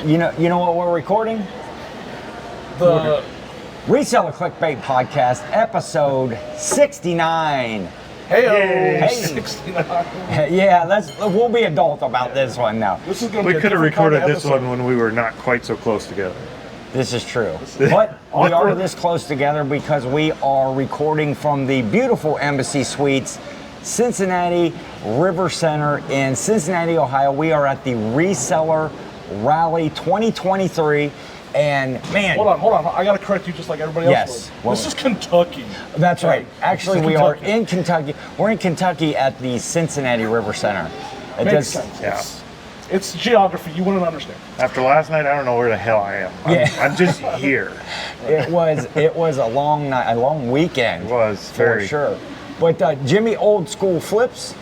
You know what we're recording? The Reseller Clickbait Podcast, episode 69. Hey, 69. Yeah, we'll be adult about this one now. This is gonna We be could have recorded this one when we were not quite so close together. This is true. But we are this close together because we are recording from the beautiful Embassy Suites, Cincinnati River Center in Cincinnati, Ohio. We are at the Reseller Rally 2023. And man, hold on. I gotta correct you just like everybody else would. This is Kentucky. That's right. Actually, we are in Kentucky. We're in Kentucky at the Cincinnati River Center. Makes sense. Yeah. It's geography. You wouldn't understand. After last night, I don't know where the hell I am. I'm just here. It was a long night, a long weekend. It was for sure. But Jimmy, old school flips.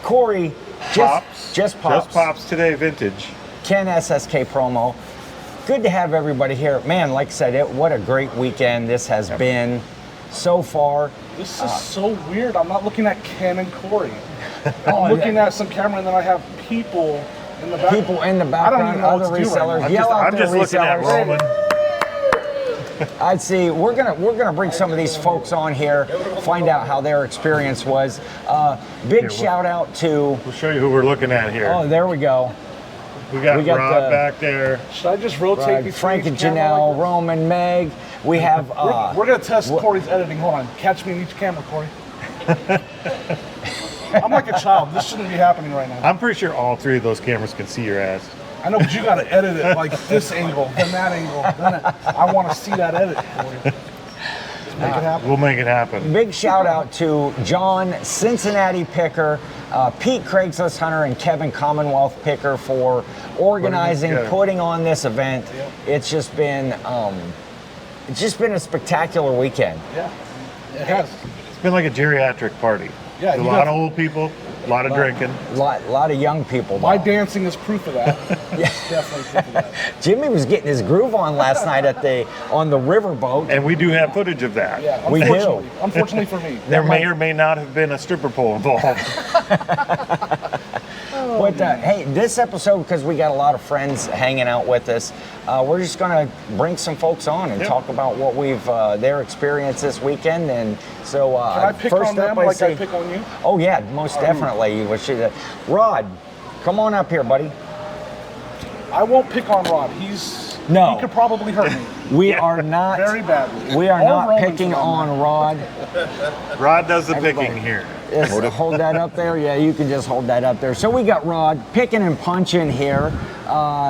Corey, just pops today, vintage. Ken, SSK promo. Good to have everybody here. Man, like I said, what a great weekend this has been so far. This is so weird. I'm not looking at Ken and Corey. I'm looking at some camera, and then I have people in the back. People in the background, other resellers. I'm just looking at Roman. I'd see. We're gonna bring some of these folks on here, find out how their experience was. Big shout out to. We'll show you who we're looking at here. Oh, there we go. We got Rod back there. Should I just rotate between Frank and Janelle, like Roman, Meg. We have. We're gonna test Corey's editing. Hold on. Catch me in each camera, Corey. I'm like a child. This shouldn't be happening right now. I'm pretty sure all three of those cameras can see your ass. I know, but you gotta edit it like this angle, then that angle. I want to see that edit, Corey. Let's make it happen. We'll make it happen. Big shout out to John, Cincinnati Picker, Pete Craigslist Hunter, and Kevin Commonwealth Picker for organizing, putting on this event. Yep. It's just been a spectacular weekend. Yeah, it has. It's been like a geriatric party. Yeah, a lot of old people, a lot of drinking. A lot of young people. My dancing is proof of that. Yeah. Definitely proof of that. Jimmy was getting his groove on last night on the riverboat. And we do have footage of that. Yeah, we do. Unfortunately for me. There may or may not have been a stripper pole involved. But hey, this episode, because we got a lot of friends hanging out with us, we're just going to bring some folks on and talk about what their experience this weekend. And so, can I pick first on them like I pick on you? Oh yeah, most definitely. Rod, come on up here, buddy. I won't pick on Rod. He could probably hurt me. We are not very badly. We are not picking on Rod. Rod does the picking here. Hold that up there. Yeah, you can just hold that up there. So we got Rod picking and punching here.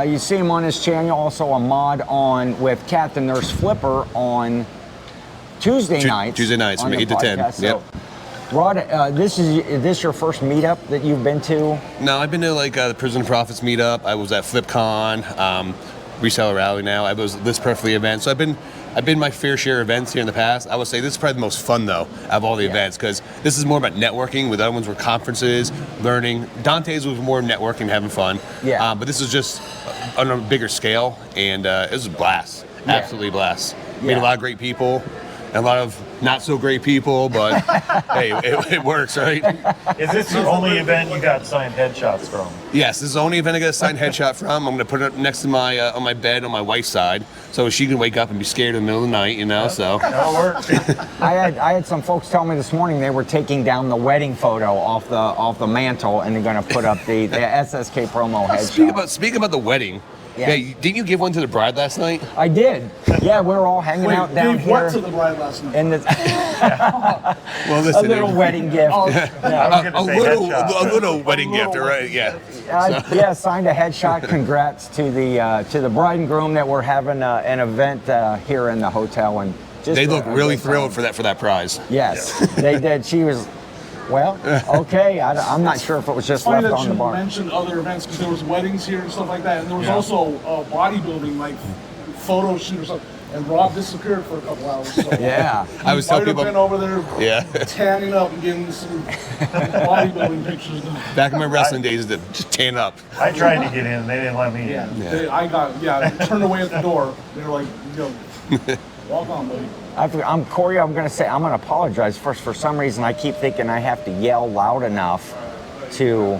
You see him on his channel. Also a mod on with Cat the Nurse Flipper on Tuesday nights. Tuesday nights from 8 to 10. So, Rod, this is your first meetup that you've been to? No, I've been to like the Prison of Profits meetup. I was at FlipCon, Reseller Rally now. I was List Perfectly event. So I've been my fair share of events here in the past. I would say this is probably the most fun though of all the events because this is more about networking. With other ones were conferences, learning. Dante's was more networking, having fun. Yeah. But this is just on a bigger scale, and it was a blast. Absolutely blast. Made a lot of great people. And a lot of not so great people, but hey, it works, right? Is this the only event you got signed headshots from? Yes, this is the only event I got a signed headshot from. I'm going to put it up next to my on my bed on my wife's side, so she can wake up and be scared in the middle of the night, So that'll work. I had some folks tell me this morning they were taking down the wedding photo off the mantle, and they're going to put up the SSK promo headshot. Speaking about the wedding. Yeah, didn't you give one to the bride last night? I did. Yeah, we were all hanging out down here. What to the bride last night? And well, listen, a little wedding gift. A little wedding gift, right? Yeah. Signed a headshot. Congrats to the bride and groom that we're having an event here in the hotel, and they look really thrilled for that prize. Yes, they did. She was. Well, okay. I'm not sure if it was just left on the bar. You mentioned other events because there was weddings here and stuff like that, and there was also bodybuilding, like photo shoot or something. And Rob disappeared for a couple hours. So yeah, I was telling people been over there, tanning up and getting some bodybuilding pictures done. Back in my wrestling days, to just tan up. I tried to get in, they didn't let me in. I turned away at the door. They were like, "Yo, walk on, buddy." I'm Corey. I'm going to apologize first. For some reason, I keep thinking I have to yell loud enough to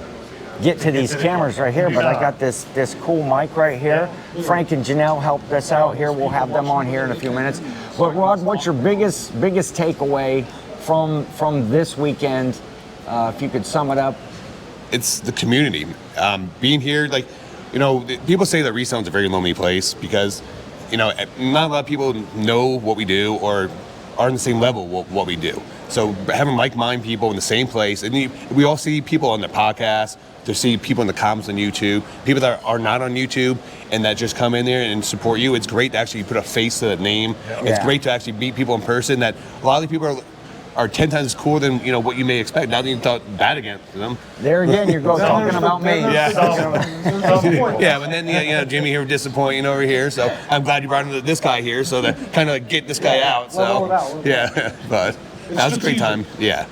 get to these cameras right here, but I got this cool mic right here. Frank and Janelle helped us out here. We'll have them on here in a few minutes. But Rod, what's your biggest takeaway from this weekend? If you could sum it up. It's the community. Being here, like, you know, people say that reselling is a very lonely place because, you know, not a lot of people know what we do or are on the same level of what we do. So having like-minded people in the same place, and we all see people on the podcast, to see people in the comments on YouTube, people that are not on YouTube and that just come in there and support you. It's great to actually put a face to the name. Yeah. It's great to actually meet people in person that a lot of the people are 10 times cooler than, you know, what you may expect. Not that you thought bad against them. There again, you're talking about me. Yeah. Yeah, but then, you know, Jimmy here disappointing over here. So I'm glad you brought this guy here so to kind of get this guy out. So yeah, but that was a great time. Yeah.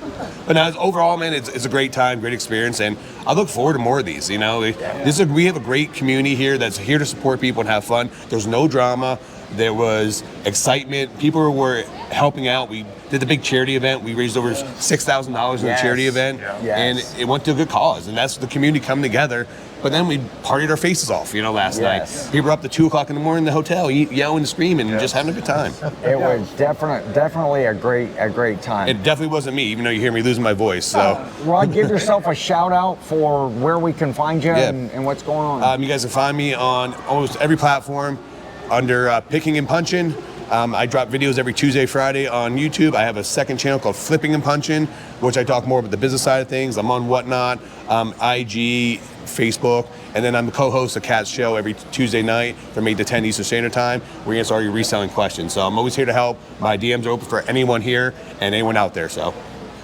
But now overall, man, it's a great time, great experience, and I look forward to more of these. You know, we have a great community here that's here to support people and have fun. There's no drama. There was excitement. People were helping out. We did the big charity event. We raised over $6,000 in the charity event, and it went to a good cause. And that's the community coming together. But then we partied our faces off, you know, last night. People were up to 2 o'clock in the morning in the hotel, yelling and screaming, and just having a good time. It was definitely a great time. It definitely wasn't me, even though you hear me losing my voice. So, Rod, give yourself a shout out for where we can find you and what's going on. You guys can find me on almost every platform under Picking and Punching. I drop videos every Tuesday, Friday on YouTube. I have a second channel called Flipping and Punching, which I talk more about the business side of things. I'm on Whatnot, IG, Facebook, and then I'm the co-host of Cat's Show every Tuesday night from 8 to 10 Eastern Standard Time. We answer all your reselling questions. So I'm always here to help. My DMs are open for anyone here and anyone out there. So,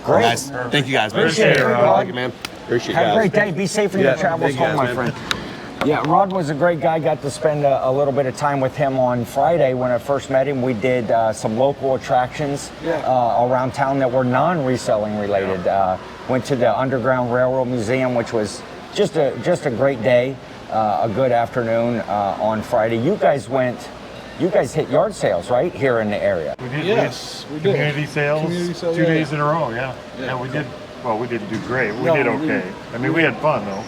great. Guys, thank you guys. Appreciate it, Rod. Thank you, man. Appreciate it. Have a great day. Be safe in your travels home, my friend. Yeah, Rod was a great guy. Got to spend a little bit of time with him on Friday when I first met him. We did some local attractions around town that were non-reselling related. Went to the Underground Railroad Museum, which was just a great day, a good afternoon on Friday. You guys hit yard sales, right, here in the area? We did. Yes, we did. Community sales 2 days in a row, Yeah, we did. Well, we didn't do great. We did okay. I mean, we had fun, though.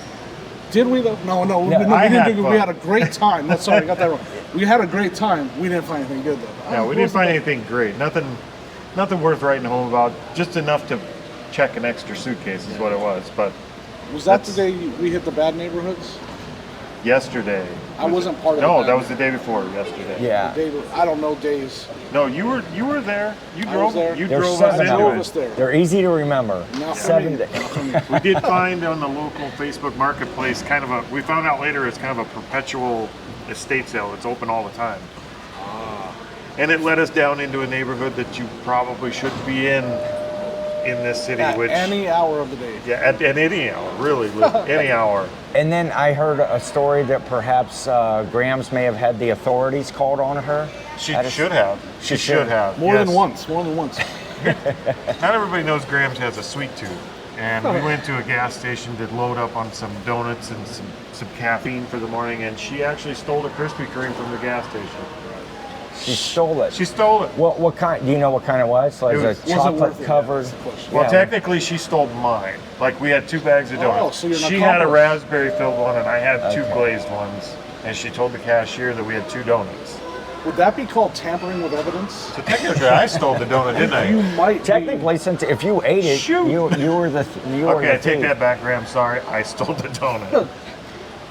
Did we though? No, we didn't do. We had a great time. That's sorry, I got that wrong. We had a great time. We didn't find anything good though. Yeah, we didn't find anything great. Nothing worth writing home about. Just enough to check an extra suitcase is what it was. But was that the day we hit the bad neighborhoods? Yesterday. I wasn't part of it. No, that was the day before yesterday. Yeah. I don't know days. No, you were there. You drove there. You There's drove us 7 into hours it. there. They're easy to remember. 7 days. We did find on the local Facebook marketplace we found out later it's kind of a perpetual estate sale. It's open all the time. And it led us down into a neighborhood that you probably shouldn't be in this city. At which any hour of the day. Yeah, at any hour, really, any hour. And then I heard a story that perhaps Grams may have had the authorities called on her. She should have. She should have. More than once. Not everybody knows Grams has a sweet tooth. And we went to a gas station to load up on some donuts and some caffeine for the morning, and she actually stole a Krispy Kreme from the gas station. She stole it. She stole it. What kind? Do you know what kind it was? Like It was- a chocolate covered. Well, technically, she stole mine. Like, we had 2 bags of donuts. So you're an she had a accomplice. raspberry filled one, and I had 2 glazed ones. And she told the cashier that we had 2 donuts. Would that be called tampering with evidence? So technically, I stole the donut, didn't I? You might. Technically, since if you ate it, Shoot. you were the Okay, I take thief. that back, Graham. Sorry, I stole the donut.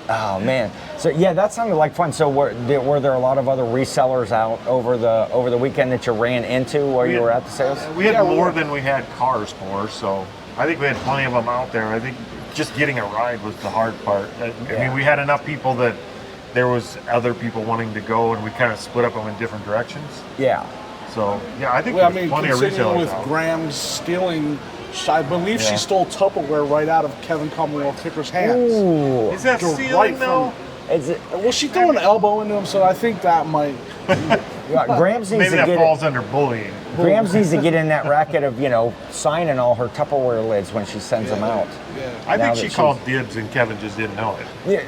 Oh man! So yeah, that sounded like fun. So were there a lot of other resellers out over the weekend that you ran into while you were at the sales? We had more than we had cars for, so I think we had plenty of them out there. I think just getting a ride was the hard part. I mean, we had enough people that there was other people wanting to go, and we kind of split up them in different directions. Yeah. So yeah, I think Well, I there's mean, plenty of considering resellers with out. Grams stealing, I believe she stole Tupperware right out of Kevin Commonwealth Kicker's hands. Ooh. Is that Right stealing from- though? Is it? Well, she threw an elbow into him, so I think that might. Yeah, Grams needs Maybe to that get falls under bullying. Grams needs to get in that racket of signing all her Tupperware lids when she sends them out. I Now think she that called dibs, and Kevin just didn't know it.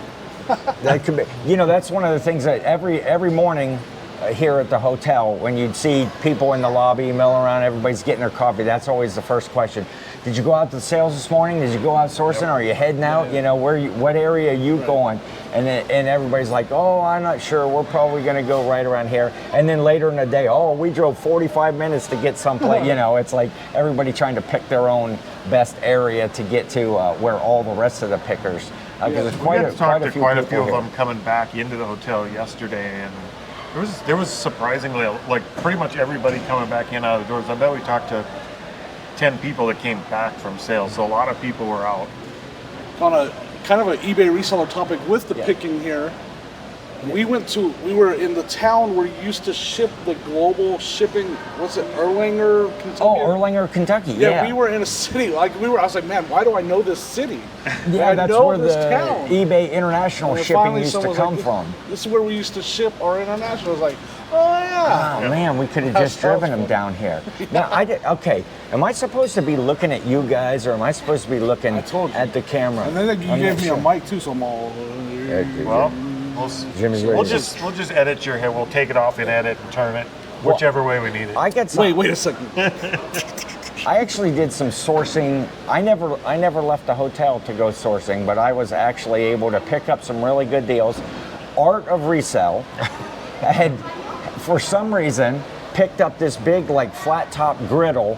Yeah, that could be. That's one of the things that every morning here at the hotel, when you'd see people in the lobby milling around, everybody's getting their coffee. That's always the first question. Did you go out to sales this morning? Did you go out sourcing? Are you heading out? You know, what area are you going? And everybody's like, oh, I'm not sure. We're probably going to go right around here. And then later in the day, oh, we drove 45 minutes to get someplace. You know, it's like everybody trying to pick their own best area to get to where all the rest of the pickers. Because there's quite a few of them coming back into the hotel yesterday, and there was surprisingly like pretty much everybody coming back in out of the doors. I bet we talked to 10 people that came back from sales, so a lot of people were out. On a kind of an eBay reseller topic with the picking here, we were in the town where you used to ship the global shipping, what's it, Erlanger, Kentucky? Oh, Erlanger, Kentucky, yeah. We were in a city, I was like, man, why do I know this city? Yeah, that's where the eBay international shipping used to come from. This is where we used to ship our international. I was like, oh yeah. Oh man, we could have just driven them down here. Now, okay, am I supposed to be looking at you guys, or am I supposed to be looking at the camera? And then you gave me a mic too, so I'm all... Well, we'll just edit your hair. We'll take it off and edit and turn it whichever way we need it. Wait a second. I actually did some sourcing. I never left a hotel to go sourcing, but I was actually able to pick up some really good deals. Art of Resell had, for some reason, picked up this big like flat top grill,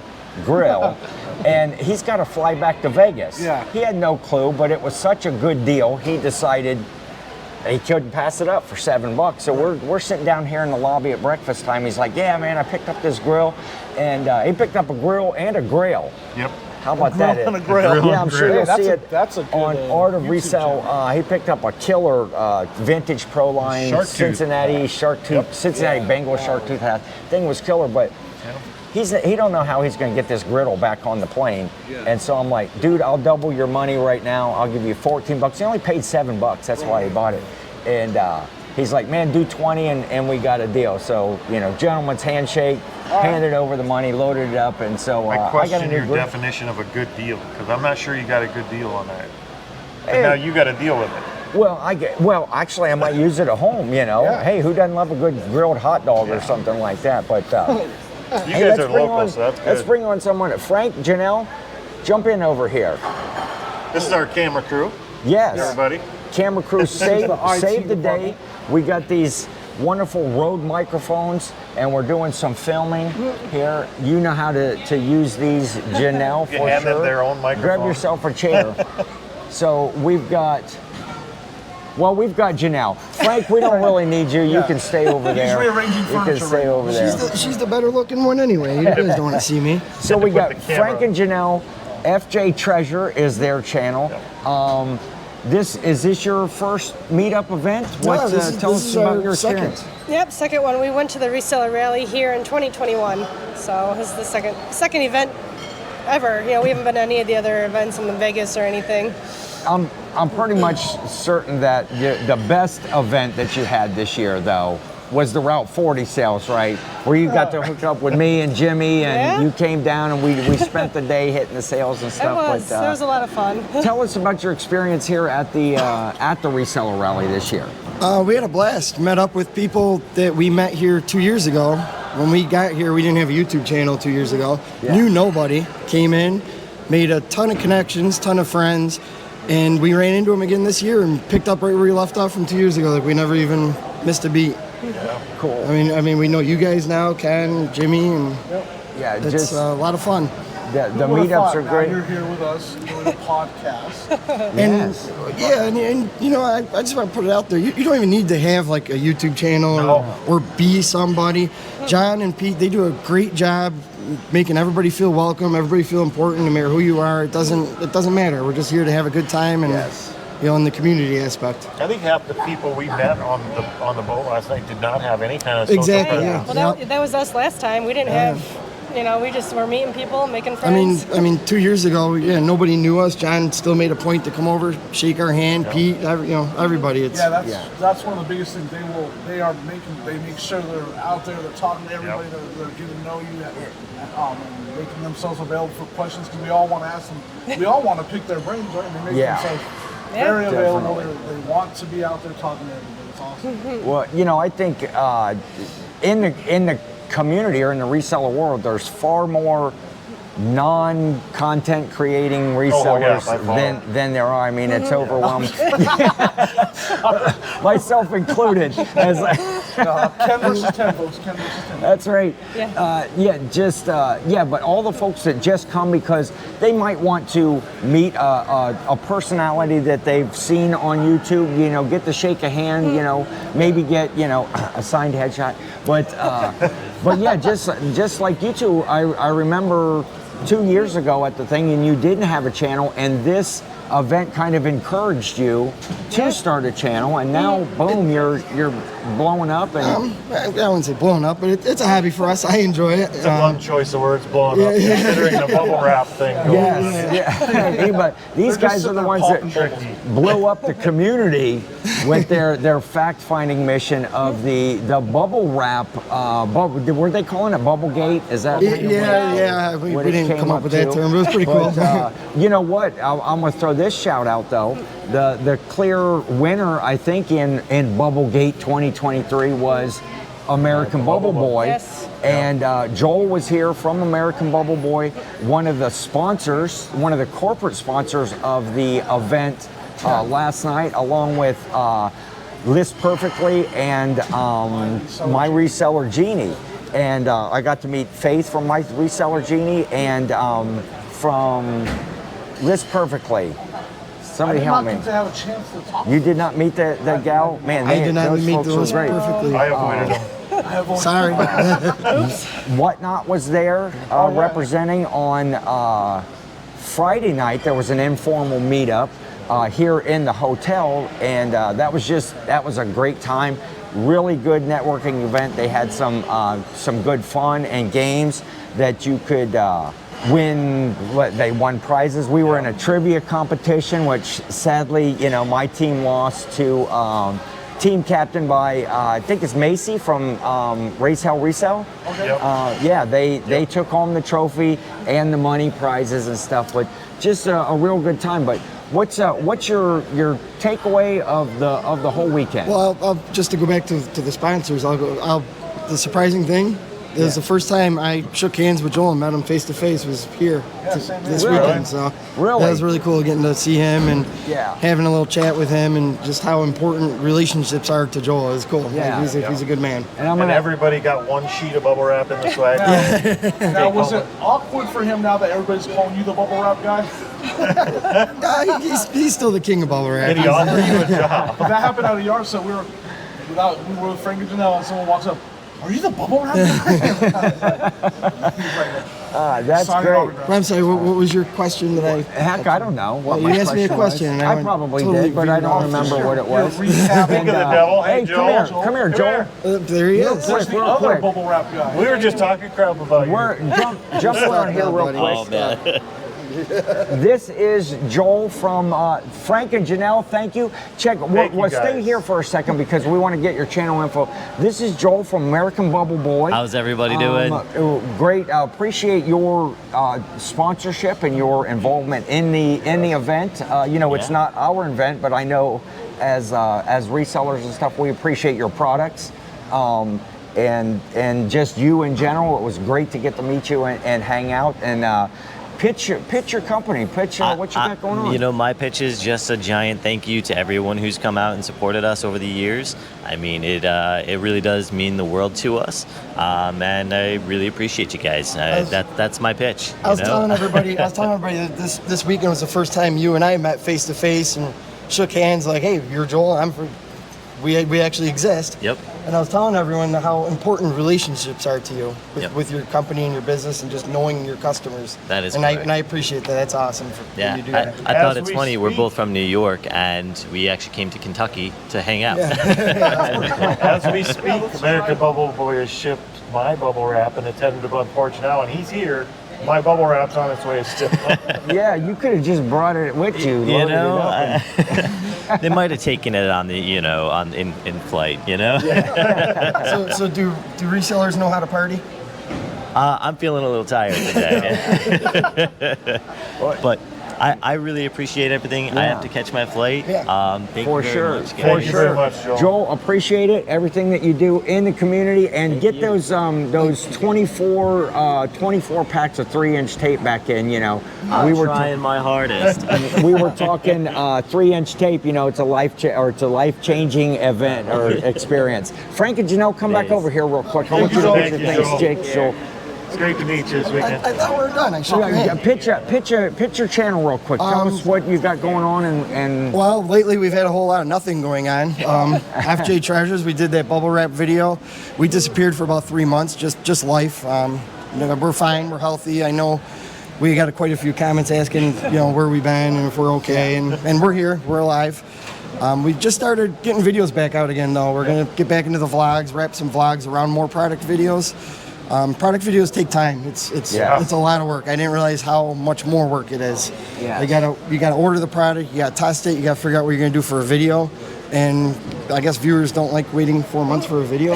and he's got to fly back to Vegas. Yeah. He had no clue, but it was such a good deal. He decided he couldn't pass it up for $7. So we're sitting down here in the lobby at breakfast time. He's like, yeah, man, I picked up this grill. And he picked up a grill and a grail. Yep. How about that? And a grill. Yeah, I'm sure you'll see it that's a good, on Art of YouTube Resell. He picked up a killer vintage Pro Line Cincinnati shark tooth, Cincinnati Bengal shark tooth hat. Thing was killer, but he don't know how he's going to get this griddle back on the plane. Yeah. And so I'm like, dude, I'll double your money right now. I'll give you $14. He only paid $7. That's why he bought it. And he's like, man, do 20 and we got a deal. So, you know, gentleman's handshake, handed over the money, loaded it up. And so I got a question new your griddle. definition of a good deal, because I'm not sure you got a good deal on that. And now you got to deal with it. Well, actually, I might use it at home, you know. Yeah. Hey, who doesn't love a good grilled hot dog or something like that? But you guys are local, so that's good. Let's bring on someone. Frank, Janelle, jump in over here. This is our camera crew. Yes. Everybody. Camera crew saved the day. We got these wonderful Rode microphones, and we're doing some filming here. You know how to use these, Janelle, for hand sure. them their own microphone. Grab yourself a chair. So we've got Janelle. Frank, we don't really need you. You can stay over there. He's rearranging furniture. You can stay over there. She's the better looking one anyway. You guys don't want to see me. So we got Frank and Janelle. FJ Treasure is their channel. Is this your first meetup event? Tell us about your experience. Yep, second one. We went to the Reseller Rally here in 2021. So this is the second event ever. You know, we haven't been to any of the other events in Vegas or anything. I'm pretty much certain that the best event that you had this year, though, was the Route 40 sales, right? Where you got to hook up with me and Jimmy, and you came down and we spent the day hitting the sales and stuff. It was a lot of fun. Tell us about your experience here at the Reseller Rally this year. We had a blast. Met up with people that we met here 2 years ago. When we got here, we didn't have a YouTube channel 2 years ago. Yeah. Knew nobody. Came in, made a ton of connections, ton of friends, and we ran into them again this year and picked up right where we left off from 2 years ago. Like we never even missed a beat. Yeah. Cool. I mean, we know you guys now, Ken, Jimmy, and yeah, it's just a lot of fun. The meetups are great. You're here with us doing a podcast. And you know, I just want to put it out there. You don't even need to have like a YouTube channel or be somebody. John and Pete, they do a great job making everybody feel welcome, everybody feel important, no matter who you are. It doesn't matter. We're just here to have a good time and you know, in the community aspect. I think half the people we met on the boat last night did not have any kind of social exactly. presence. Yeah. Well, that was us last time. We didn't have. You know, we just were meeting people, making friends. I mean, 2 years ago, nobody knew us. John still made a point to come over, shake our hand. Pete, everybody. That's one of the biggest things. They make sure they're out there. They're talking to everybody. They're getting to know you, and making themselves available for questions because we all want to ask them. We all want to pick their brains, right? And they make themselves very available. They want to be out there talking to everybody. It's awesome. Well, you know, I think in the community or in the reseller world, there's far more non-content creating resellers by far. than there are. I mean, it's overwhelming. Myself included. As Ken versus 10, folks. Ken versus 10. That's right. Yeah. But all the folks that just come because they might want to meet a personality that they've seen on YouTube, you know, get to shake a hand, you know, maybe get, you know, a signed headshot. But yeah, just like you two, I remember 2 years ago at the thing, and you didn't have a channel, and this event kind of encouraged you to start a channel, and now boom, you're blowing up. And I wouldn't say blowing up, but it's a hobby for us. I enjoy it. It's a fun choice of words, blowing up, considering the bubble wrap thing. Yeah. But these They're guys just are the sitting ones there that popping blew up the community with their fact-finding mission of the bubble wrap. Were they calling it Bubble Gate? Is that Yeah. We what it didn't came come up up with that to? term, but it was pretty cool. But, you know what? I'm gonna throw this shout out though. The clear winner, I think, in Bubble Gate 2023 was American Bubble Boy. Yes. And Joel was here from American Bubble Boy, one of the sponsors, one of the corporate sponsors of the event last night, along with List Perfectly and My Reseller Genie. And I got to meet Faith from My Reseller Genie and from List Perfectly. Somebody help me. I did not get to have a chance to talk. You did not meet the gal? Man, I did not those meet folks those were great. perfectly. I avoided them. Sorry. Whatnot was there representing on Friday night. There was an informal meetup here in the hotel, and that was a great time. Really good networking event. They had some good fun and games that you could win. They won prizes. We were in a trivia competition, which sadly, you know, my team lost to. Team captain by I think it's Macy from Race Hell Resell. Okay. They took home the trophy and the money prizes and stuff, but just a real good time. But what's your takeaway of the whole weekend? Well, I'll just to go back to the sponsors, the surprising thing is the first time I shook hands with Joel and met him face to face was here this weekend. So Really? that was really cool getting to see him and Yeah. having a little chat with him and just how important relationships are to Joel. It was cool. Yeah. He's a good man. And And everybody got one sheet of bubble wrap in the swag. Now, was it awkward for him now that everybody's calling you the bubble wrap guy? He's still the king of bubble wrap. Did he offer you a job? That happened at a yard sale. We were with Frank and Janelle, and someone walks up. Are you the bubble wrap guy? that's Sign great. autograph. I'm sorry, what was your question that I... Heck, I don't know. What You my asked me a question, was. and I I went probably totally did, but I veered don't off. remember what it was. You're recapping Speaking of the devil, hey, Hey, Joel. come here, Joel. There he is. quick, the real other quick. bubble wrap guy. We were just talking crap about you. Jump around here real Oh, quick. This is Joel from Frank and Janelle. Thank you. Thank you, Stay guys. here for a second because we want to get your channel info. This is Joel from American Bubble Boy. How's everybody doing? Great. Appreciate your sponsorship and your involvement in the event. It's not our event, but I know as resellers and stuff, we appreciate your products. And just you in general, it was great to get to meet you and hang out and pitch your company, what you got going on. You know, my pitch is just a giant thank you to everyone who's come out and supported us over the years. I mean, it really does mean the world to us, and I really appreciate you guys. That's my pitch. I was telling everybody that this weekend was the first time you and I met face to face and shook hands. Like, hey, you're Joel. We actually exist. Yep. And I was telling everyone how important relationships are to you with your company and your business and just knowing your customers. That is and correct. I appreciate that. That's awesome. Yeah, you do that. I thought As it's we funny. We're speak- both from New York, and we actually came to Kentucky to hang out. As we speak, American Bubble Boy has shipped my bubble wrap and attended to on porch now, and he's here. My bubble wrap's on its way still. Yeah, you could have just brought it with you. You loaded know, it up and- they might have taken it on the, in flight. You know. So do resellers know how to party? I'm feeling a little tired today. But I really appreciate everything. I have to catch my flight. Thank For you very sure, much, guys. for Thank you sure. very much, Joel. Appreciate it. Everything that you do in the community, and get those 24 packs of 3-inch tape back in. You know, I'm trying my hardest. we were talking 3-inch tape. You know, it's a life changing event or experience. Frank and Janelle, come back over here real quick. I want you to Thank put you, your things, Joel. Jake. So. It's great to meet you this weekend. I thought we were done. I shook your hand. Pitch your channel real quick. Tell us what you got going on and Well, lately we've had a whole lot of nothing going on. FJ Treasures, we did that bubble wrap video. We disappeared for about 3 months, just life. We're fine, we're healthy. I know we got quite a few comments asking, where we've been and if we're okay, and we're here, we're alive. We just started getting videos back out again, though. We're gonna get back into the vlogs, wrap some vlogs around more product videos. Product videos take time. It's a lot of work. I didn't realize how much more work it is. Yeah. You gotta order the product, you gotta test it, you gotta figure out what you're gonna do for a video. And I guess viewers don't like waiting 4 months for a video.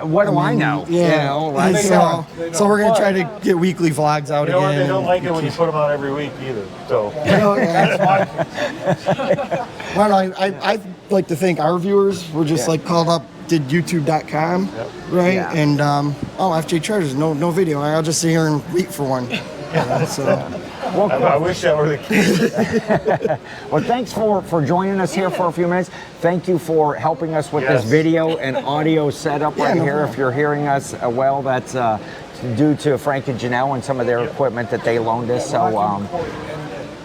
what do I know? Yeah. Right? So we're gonna try to get weekly vlogs out You know what? again. They don't like it when you put them out every week either. So Well, I like to thank our viewers. We're just called up, did youtube.com, right? Yeah. And FJ Treasures, no video. I'll just sit here and wait for one. I wish that were the case. Well, thanks for joining us here for a few minutes. Thank you for helping us with this video and audio setup right here. problem. If you're hearing us that's due to Frank and Janelle and some of their equipment that they loaned us. So,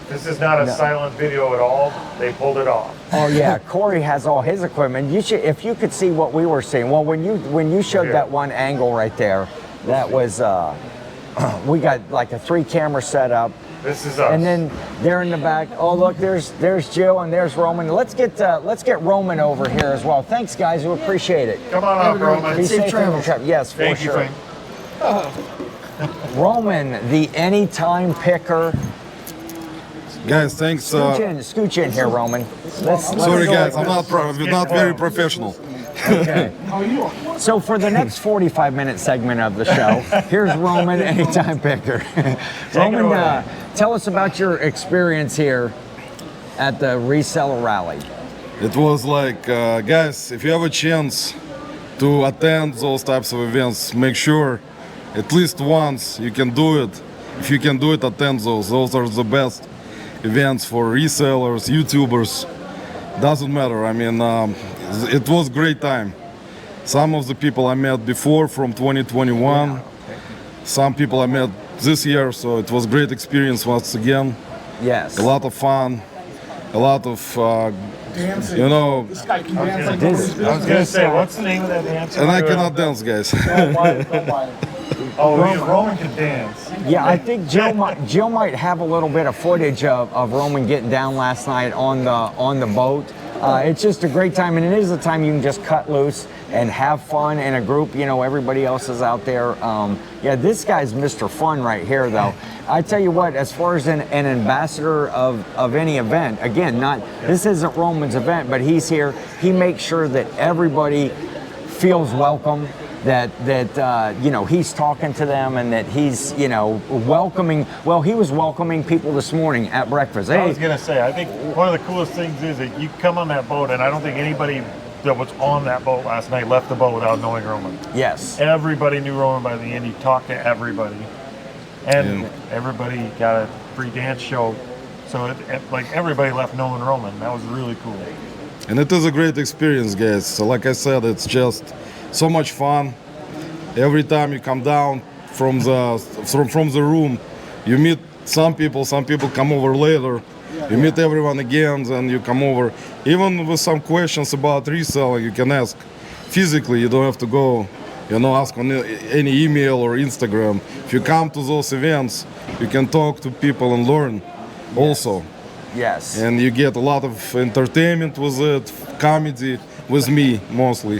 This is not a silent video at all. They pulled it off. oh yeah, Corey has all his equipment. You should, if you could see what we were seeing. Well, when you showed that one angle right there, that was we got like a 3-camera setup. This is us. And then there in the back, oh look, there's Jill and there's Roman. Let's get Roman over here as well. Thanks guys, we appreciate it. Come on up, Roman. Be Safe safe in your travels. trip. Yes, for Thank you, sure. Frank. Roman, the anytime picker. Guys, thanks. Scooch in here, Roman. Let's Sorry, go guys, like I'm not very professional. Okay. So for the next 45-minute segment of the show, here's Roman, anytime picker. Roman, tell us about your experience here at the Reseller Rally. It was like, guys, if you have a chance to attend those types of events, make sure at least once you can do it. If you can do it, attend those. Those are the best events for resellers, YouTubers. Doesn't matter. I mean, it was a great time. Some of the people I met before from 2021, some people I met this year, so it was a great experience once again. Yes. A lot of fun, a lot of, Dancing. This guy can dance like I was going to say, what's the name of that dance? and I cannot dance, guys. Don't buy it, don't buy it. Oh, Roman can dance. Yeah, I think Jill might have a little bit of footage of Roman getting down last night on the boat. It's just a great time, and it is a time you can just cut loose and have fun in a group. Everybody else is out there. Yeah, this guy's Mr. Fun right here, though. I tell you what, as far as an ambassador of any event, again, this isn't Roman's event, but he's here. He makes sure that everybody feels welcome. That he's talking to them and that he's welcoming. Well, he was welcoming people this morning at breakfast. I was going to say, I think one of the coolest things is that you come on that boat, and I don't think anybody that was on that boat last night left the boat without knowing Roman. Yes. Everybody knew Roman by the end. He talked to everybody, and everybody got a free dance show. So like everybody left knowing Roman. That was really cool. And it is a great experience, guys. So like I said, it's just so much fun. Every time you come down from the room, you meet some people come over later. You meet everyone again, and you come over. Even with some questions about reselling, you can ask physically. You don't have to go, ask on any email or Instagram. If you come to those events, you can talk to people and learn also. Yes. And you get a lot of entertainment with it, comedy with me mostly.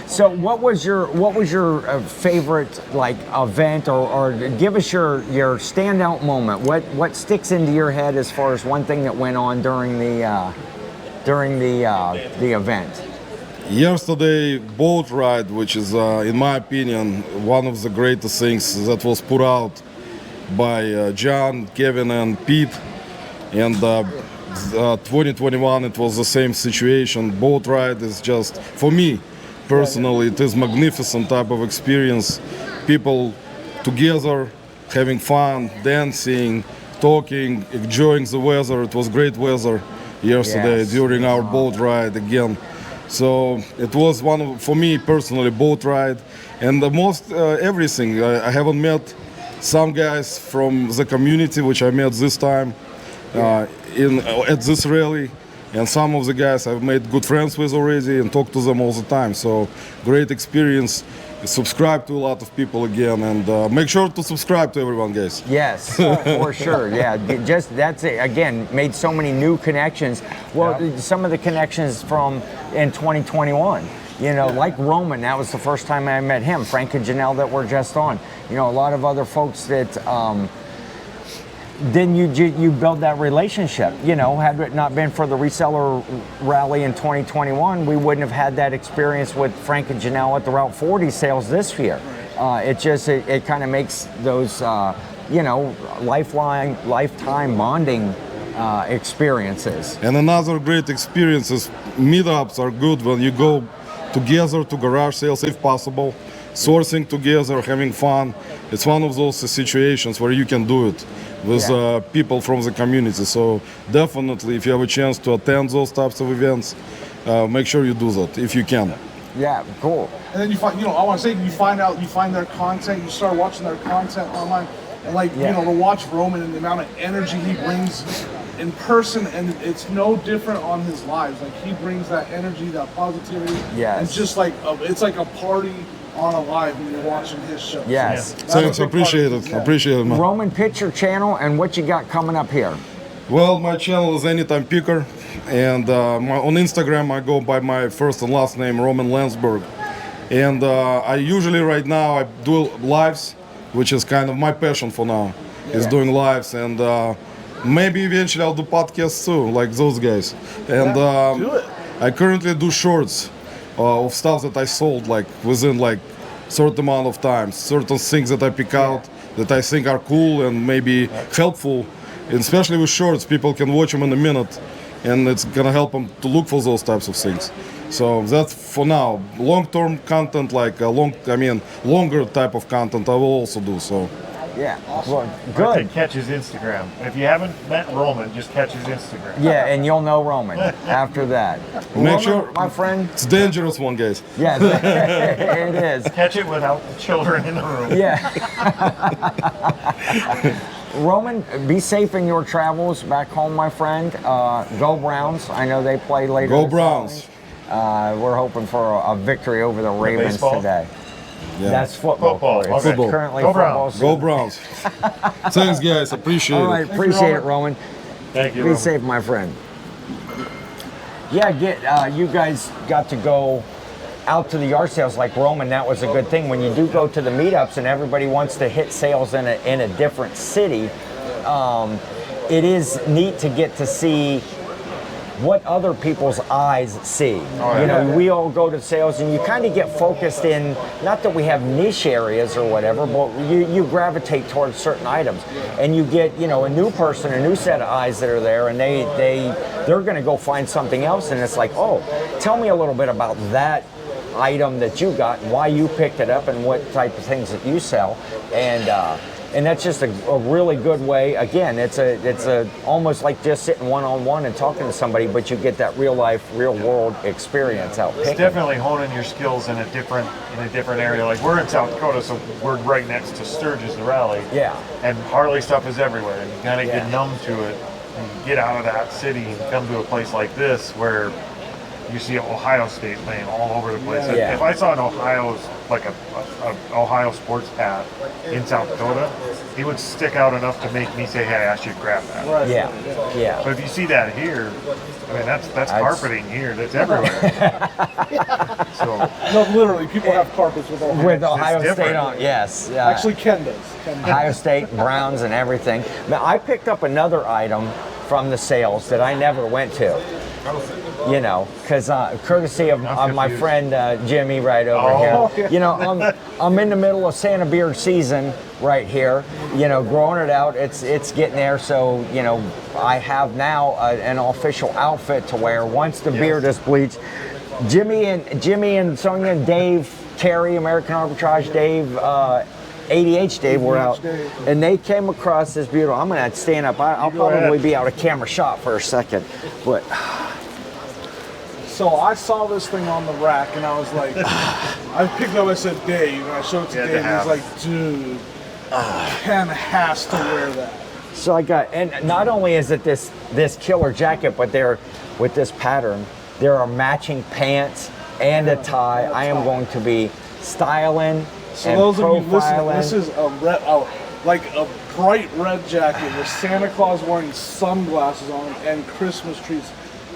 So what was your favorite event or give us your standout moment? What sticks into your head as far as one thing that went on during the event? Yesterday boat ride, which is in my opinion one of the greatest things that was put out by John, Kevin and Pete, and 2021 it was the same situation. Boat ride is just, for me personally, it is magnificent type of experience. People together having fun, dancing, talking, enjoying the weather. It was great weather yesterday during our boat ride again. So it was one of, for me personally, boat ride, and the most everything. I haven't met some guys from the community, which I met this time at this rally, and some of the guys I've made good friends with already and talk to them all the time. So great experience. Subscribe to a lot of people again, and make sure to subscribe to everyone, guys. Yes, for sure. Yeah, just that's it. Again, made so many new connections. Well, some of the connections from in 2021. You know, like Roman, that was the first time I met him. Frank and Janelle that were just on. You know, a lot of other folks that. Then you build that relationship. You know, had it not been for the reseller rally in 2021, we wouldn't have had that experience with Frank and Janelle at the Route 40 sales this year. It kind of makes those you know, lifetime bonding experiences. And another great experience is meetups are good when you go together to garage sales if possible, sourcing together, having fun. It's one of those situations where you can do it with people from the community. So definitely, if you have a chance to attend those types of events, make sure you do that if you can. Yeah, cool. And then you find, you know, I want to say you find their content, you start watching their content online, and like, you know, to watch Roman and the amount of energy he brings in person, and it's no different on his lives. Like, he brings that energy, that positivity. Yes. And just like, it's like a party on a live when you're watching his show. Yes. Thanks, appreciate it. Appreciate it, man. Roman, pitch your channel and what you got coming up here. Well, my channel is Anytime Picker, and on Instagram I go by my first and last name, Roman Landsberg. And I usually right now I do lives, which is kind of my passion for now, is doing lives, and maybe eventually I'll do podcasts too, like those guys. And do it. I currently do shorts of stuff that I sold, like within like certain amount of time, certain things that I pick out that I think are cool and maybe helpful. And especially with shorts, people can watch them in a minute, and it's gonna help them to look for those types of things. So that's for now. Long-term content, like longer type of content, I will also do. So. Yeah, Awesome. well, I good. think catch his Instagram. If you haven't met Roman, just catch his Instagram. Yeah, and you'll know Roman after that. Make Roman, sure, my friend. It's dangerous one, guys. Yes, it is. Catch it without the children in the room. Yeah. Roman, be safe in your travels back home, my friend. Go Browns. I know they play later. Go this Browns. evening. We're hoping for a victory over the Ravens baseball? today. Yeah. That's football. Football, Corey. It's okay. currently Go football. Browns. Go Browns. Thanks, guys. Appreciate All right, it. appreciate it, Roman. Thank you, Be Roman. safe, my friend. Yeah, you guys got to go out to the yard sales like Roman. That was a good thing. When you do go to the meetups and everybody wants to hit sales in a different city, it is neat to get to see what other people's eyes see. You know, we all go to sales and you kind of get focused in, not that we have niche areas or whatever, but you gravitate towards certain items, and you get, you know, a new person, a new set of eyes that are there, and they're going to go find something else, and it's like, oh, tell me a little bit about that item that you got and why you picked it up and what type of things that you sell, and that's just a really good way. Again, it's a almost like just sitting one-on-one and talking to somebody, but you get that real life, real world experience out picking. It's definitely honing your skills in a different area. Like, we're in South Dakota, so we're right next to Sturgis, the rally. Yeah. And Harley stuff is everywhere, and you kind of get numb to it. And get out of that city and come to a place like this where you see Ohio State playing all over the place. Yeah. If I saw an Ohio sports hat in South Dakota, it would stick out enough to make me say, hey, I should grab that. Right. Yeah. But if you see that here, I mean, that's carpeting here. That's everywhere. So No, literally, people have carpets with Ohio. With Ohio State different. on, yes. Actually, Ken does. Ohio State, Browns, and everything. Now, I picked up another item from the sales that I never went to. You know, because courtesy of my friend Jimmy right over here. You know, I'm in the middle of Santa beer season right here. You know, growing it out. It's getting there. So you know, I have now an official outfit to wear once the beard is bleached. Jimmy and Sonia and Dave, Cary, American Arbitrage, Dave. ADH Dave were out, and they came across this beautiful. I'm gonna stand up. I'll probably be out of camera shot for a second, but. So I saw this thing on the rack, and I was like, I picked it up. I said, Dave, and I showed it to Dave, and he's like, dude, Ken has to wear that. So I got, and not only is it this killer jacket, but there, with this pattern, there are matching pants and a tie. I am going to be styling. So and those of you profiling. listening, this is a red, like a bright red jacket with Santa Claus wearing sunglasses on and Christmas trees,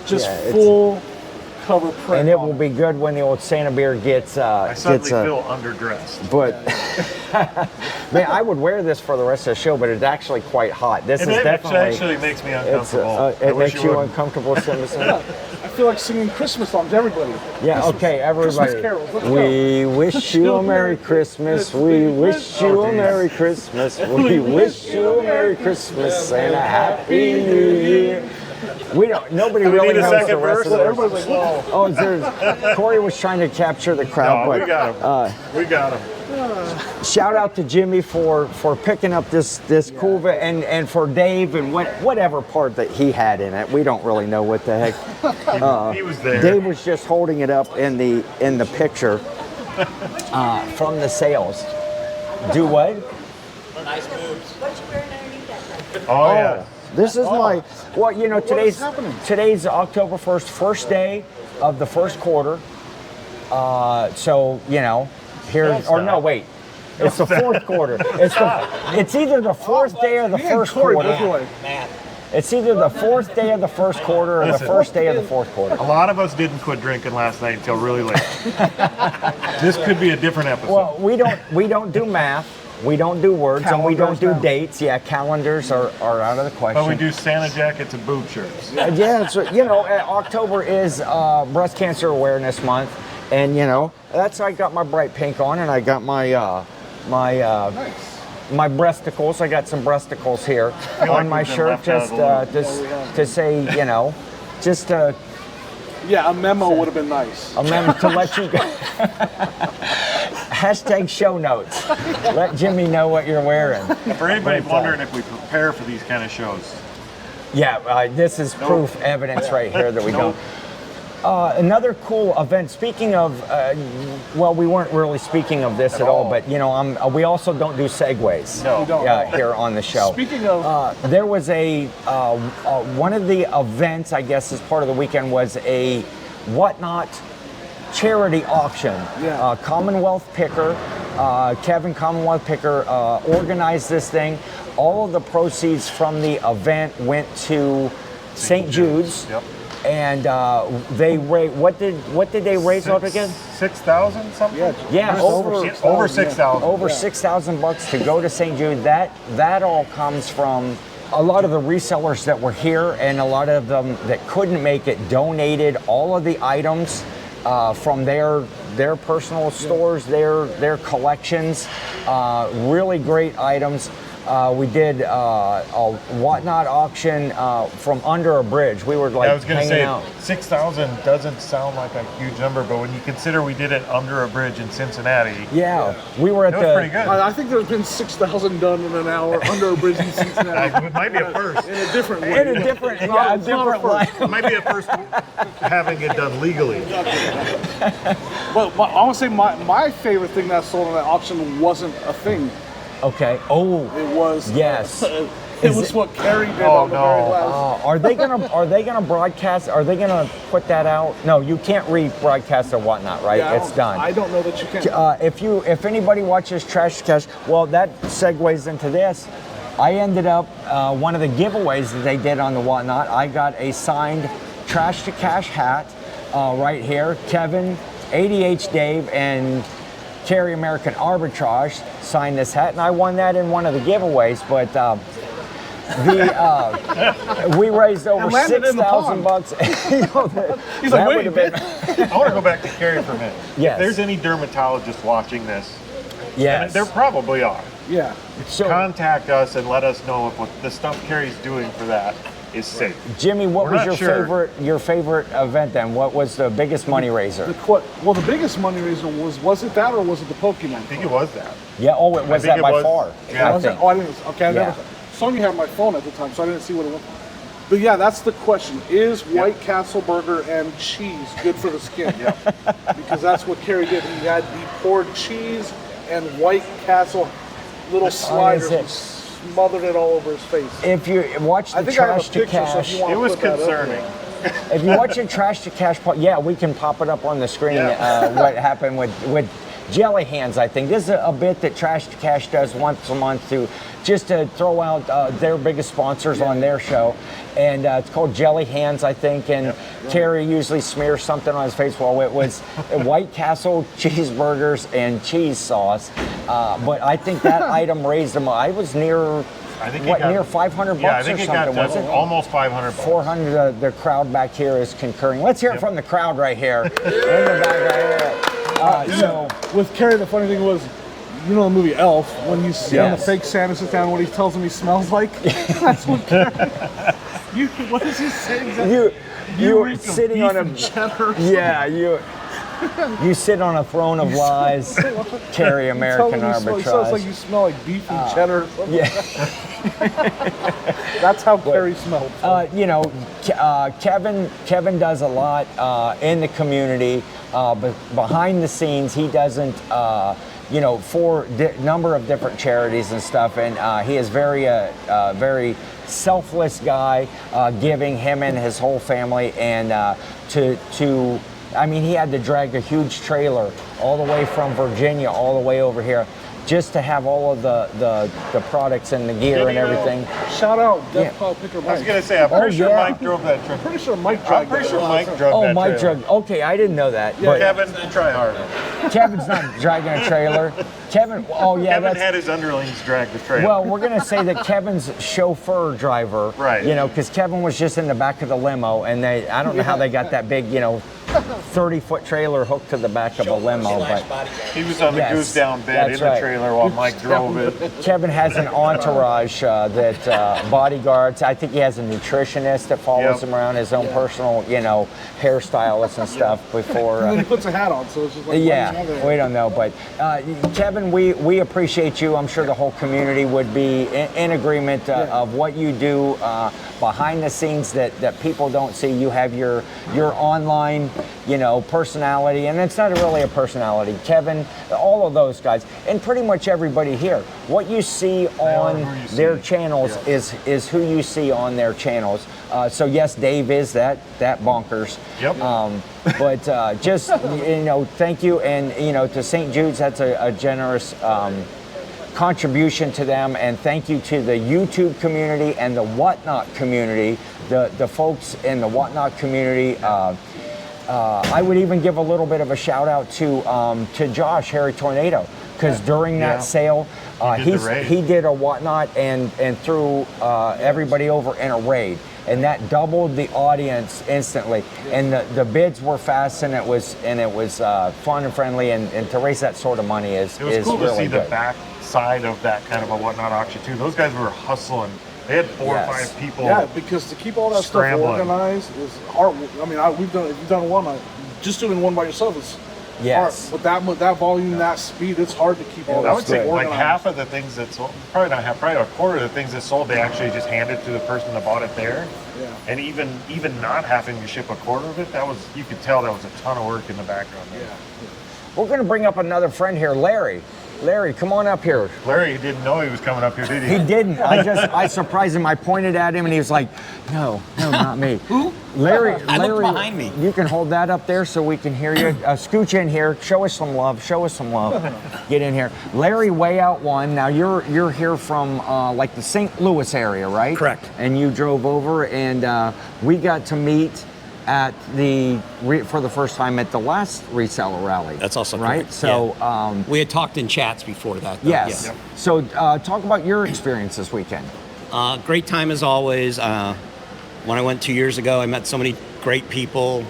just full cover print. And it will be good when the old Santa beard gets. I suddenly feel underdressed. But man, I would wear this for the rest of the show, but it's actually quite hot. This is definitely. It actually makes me uncomfortable. It makes you uncomfortable, Simpson. I feel like singing Christmas songs, everybody. Yeah, okay, everybody. Christmas carols. Let's we wish you a Merry Christmas. We wish you a Merry Christmas. We wish you a Merry Christmas and a Happy New Year. We don't. Nobody really knows the rest of the Everybody's like, whoa. Oh, Corey was trying to capture the crowd, No, but we got him. We got him. shout out to Jimmy for picking up this cool and for Dave and whatever part that he had in it. We don't really know what the heck. He was there. Dave was just holding it up in the picture from the sales. Do what? Nice boobs. What you wearing underneath that? Oh yeah. This is my, well, you know, today's October 1st, first day of the first quarter. So, you know, here, or no, wait. It's the fourth quarter. It's either the fourth day of the first quarter. It's either the fourth day of the first quarter or the first day of the fourth quarter. A lot of us didn't quit drinking last night until really late. This could be a different episode. Well, we don't do math. We don't do words, and we don't do dates. Yeah, calendars are out of the question. But we do Santa jackets and boob shirts. Yeah, so, you know, October is Breast Cancer Awareness Month, and you know that's I got my bright pink on, and I got my my breasticles. I got some breasticles here on my shirt, just to say, you know, just to. Yeah, a memo would have been nice. A memo to let you go. Hashtag show notes. Let Jimmy know what you're wearing. For anybody wondering if we prepare for these kind of shows. Yeah, this is proof, evidence right here that we don't. Another cool event, speaking of, well, we weren't really speaking of this at all, but you know, we also don't do segues here on the show. Speaking of, there was one of the events, I guess, as part of the weekend was a Whatnot charity auction. Yeah. Commonwealth Picker, Kevin Commonwealth Picker organized this thing. All of the proceeds from the event went to St. Jude's. Yep. And they raised, what did they raise up again? 6,000 something? Yeah, over 6,000. Over $6,000 to go to St. Jude. That all comes from a lot of the resellers that were here, and a lot of them that couldn't make it donated all of the items from their personal stores, their collections. Really great items. We did a Whatnot auction from under a bridge. We were like hanging out. 6,000 doesn't sound like a huge number, but when you consider we did it under a bridge in Cincinnati, yeah, we were at that was pretty good. I think there's been 6,000 done in an hour under a bridge in Cincinnati. It might be a first. In a different way. In a different, yeah, a different way. It might be a first having it done legally. But I want to say my favorite thing that sold in that auction wasn't a thing. Okay. Oh. It was. Yes. It was what Cary did on the very last. Are they gonna broadcast? Are they gonna put that out? No, you can't rebroadcast or whatnot, right? Yeah, it's done. I don't know that you can. If anybody watches Trash to Cash, well, that segues into this. I ended up one of the giveaways that they did on the Whatnot. I got a signed Trash to Cash hat right here. Kevin, ADH Dave, and Cary American Arbitrage signed this hat, and I won that in one of the giveaways. But We raised over And landed in the $6,000 pond. bucks. You know, He's that like, would wait, have been. I want to go back to Cary for a minute. Yes. If there's any dermatologists watching this, Yes. and there probably are, Yeah. So, contact us and let us know if what the stuff Cary's doing for that is safe. Jimmy, what We're was not your sure. favorite event then? What was the biggest money raiser? The biggest money raiser was it that or was it the Pokemon? I think it was that. Yeah, it was think that it by was. far. Yeah. I think. Oh, I didn't. Okay, I Yeah. never. Sonya had my phone at the time, so I didn't see what it was. But yeah, that's the question: is White Castle burger and cheese good for the skin? Yeah. Because that's what Cary did. He poured cheese and White Castle little sliders and smothered it all over his face. If you watch I the think I have a Trash to picture, so if Cash, you want It to was put that up concerning. there. if you watch the Trash to Cash, yeah, we can pop it up on the screen. Yeah. What happened with Jelly Hands? I think this is a bit that Trash to Cash does once a month to throw out their biggest sponsors on their show, and it's called Jelly Hands, I think. And Cary usually smears something on his face. Well, it was White Castle cheeseburgers and cheese sauce, but I think that item raised them. I was near. I think Near 500 bucks Yeah, I think or it got something, was it? almost 500 bucks. 400. The crowd back here is concurring. Let's hear it from the crowd right here. In the back right here. So With Cary, the funny thing was, you know the movie Elf, when you see him, the Yes. fake Santa sits down, what he tells him he smells like? That's what Cary. What does he say exactly? you reek of sitting beef on a and cheddar. yeah you sit on a throne of lies. Cary Tell American him It sounds like Arbitrage. you smell like beef and cheddar. Yeah. That's how Cary smelled. Kevin does a lot in the community, but behind the scenes he doesn't. For number of different charities and stuff, and he is very selfless guy, giving him and his whole family, and he had to drag a huge trailer all the way from Virginia all the way over here just to have all of the products and the gear and everything. Shout out Death Yeah. Pile Picker I was Mike. gonna say, I'm pretty sure yeah. Mike drove that trip. Pretty sure Mike I'm dragged pretty that. sure Mike drove Oh, that Mike trailer. drug. Okay, I didn't know that. But Kevin, try harder. Kevin's not dragging a trailer. Kevin. Oh yeah, Kevin that's. had his underlings drag the trailer. Well, we're gonna say that Kevin's chauffeur driver, Right. Because Kevin was just in the back of the limo, and I don't know how they got that big, 30-foot trailer hooked to the back of a limo, but he was on the Yes, goose down bed in that's the right. trailer while Mike drove it. Kevin has an entourage that bodyguards. I think he has a nutritionist that follows Yep. him around, his own personal, hairstylist and stuff before. And then he puts a hat on, so it's just like, Yeah, we don't know, but Kevin, we appreciate you. I'm sure the whole community would be in agreement of what you do behind the scenes that people don't see. You have your online, personality, and it's not really a personality. Kevin, all of those guys, and pretty much everybody here. What you see on who you their see. channels is who you see on their channels. So yes, Dave is that bonkers. Yep. But thank you, and to St. Jude's, that's a generous contribution to them, and thank you to the YouTube community and the Whatnot community, the folks in the Whatnot community. I would even give a little bit of a shout out to Josh Harry Tornado, because during that sale, He did the raid. he did a Whatnot and threw everybody over in a raid. And that doubled the audience instantly, and the bids were fast, and it was fun and friendly, and to raise that sort of money is It was cool really to see good. the back side of that kind of a Whatnot auction too. Those guys were hustling. They had 4 or 5 people. Yeah, because to keep all that Scrambling. stuff organized is hard. I mean, you've done one. Just doing one by yourself is Yes. hard. With that volume, that speed, it's hard to keep all that I would stuff say like organized. half of the things that sold, probably not half, probably a quarter of the things that sold, they actually just handed to the person that bought it there. Yeah. And even not having to ship a quarter of it, you could tell that was a ton of work in the background there. We're going to bring up another friend here, Larry. Larry, come on up here. Larry didn't know he was coming up here, did he? He didn't. I surprised him. I pointed at him, and he was like, "No, not me." Who? Larry. I looked Larry, behind me. You can hold that up there so we can hear you. Scooch in here. Show us some love. Get in here. Larry, way out one. Now you're here from like the St. Louis area, right? Correct. And you drove over, and we got to meet at for the first time at the last Reseller rally. That's also right. correct. So we had talked in chats before that. though. yes. Yeah. So talk about your experience this weekend. Great time as always. When I went 2 years ago, I met so many great people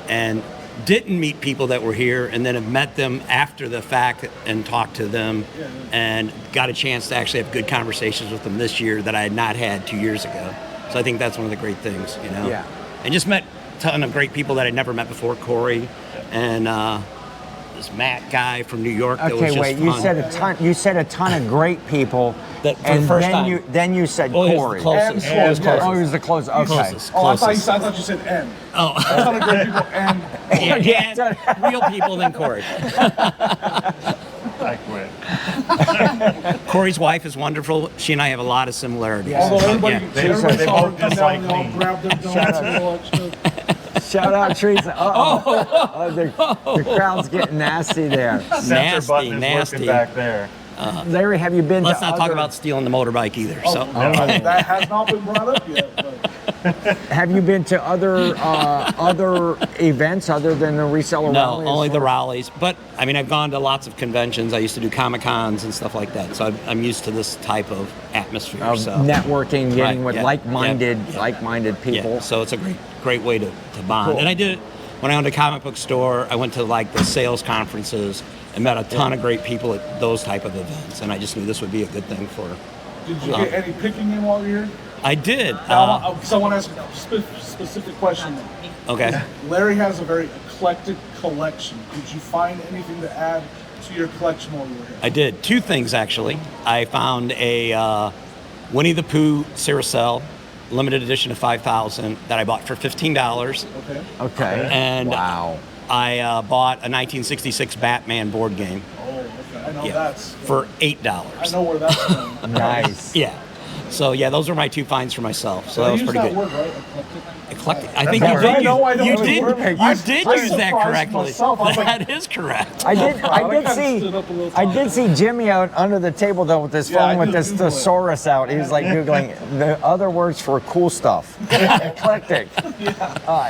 and didn't meet people that were here, and then have met them after the fact and talked to them and got a chance to actually have good conversations with them this year that I had not had 2 years ago. So I think that's one of the great things, you know. Yeah. And just met a ton of great people that I'd never met before, Corey and this Matt guy from New York. That was Okay, just wait. You fun. said a ton. You said a ton of great people. That for and the first then time. then you said Oh, he was the Corey. closest. And He was closest. Oh, he was the closest. Okay. Closest. Oh, I Closest. thought you said N. Oh. I thought of great people and. And real people than Corey. I quit. Corey's wife is wonderful. She and I have a lot of similarities. Although everybody, Yeah. everybody saw her both come dislike down, they all me. grabbed their donuts and all that stuff. Shout out Teresa. The crowd's getting nasty there. Sensor button is nasty. working back there. Larry, have you been Let's to not other, talk about stealing the motorbike either. So That has not been brought up yet. But. Have you been to other events other than the reseller no, rally? only the rallies. But I mean, I've gone to lots of conventions. I used to do Comic Cons and stuff like that. So I'm used to this type of atmosphere. Of so networking, getting Right, with yeah, like-minded people. Yeah, so it's a great way to bond. Cool. And I did it when I owned a comic book store. I went to like the sales conferences and met a ton of great people at those type of events. And I just knew this would be a good thing for. Did you get any picking in while you're here? I did. Someone asked a specific question. Okay. Larry has a very eclectic collection. Did you find anything to add to your collection while you were here? I did two things actually. I found a Winnie the Pooh Carousel, limited edition of 5,000 that I bought for $15. Okay. Okay. And wow. I bought a 1966 Batman board game. Oh, okay. I know Yeah, that's for $8. I know where that's going. Nice. Yeah. So yeah, those are my two finds for myself. So that was use pretty that good. word, right? Eclectic. Eclectic. I think That's you did. right. No, I know You it's did. word. You I did I use that surprised correctly. myself. I was like, That is correct. I did kinda see stood up a little I did see Jimmy out under the table though with his Yeah, I phone with just this Googled it. thesaurus out. He was like googling the other words for cool stuff. Eclectic.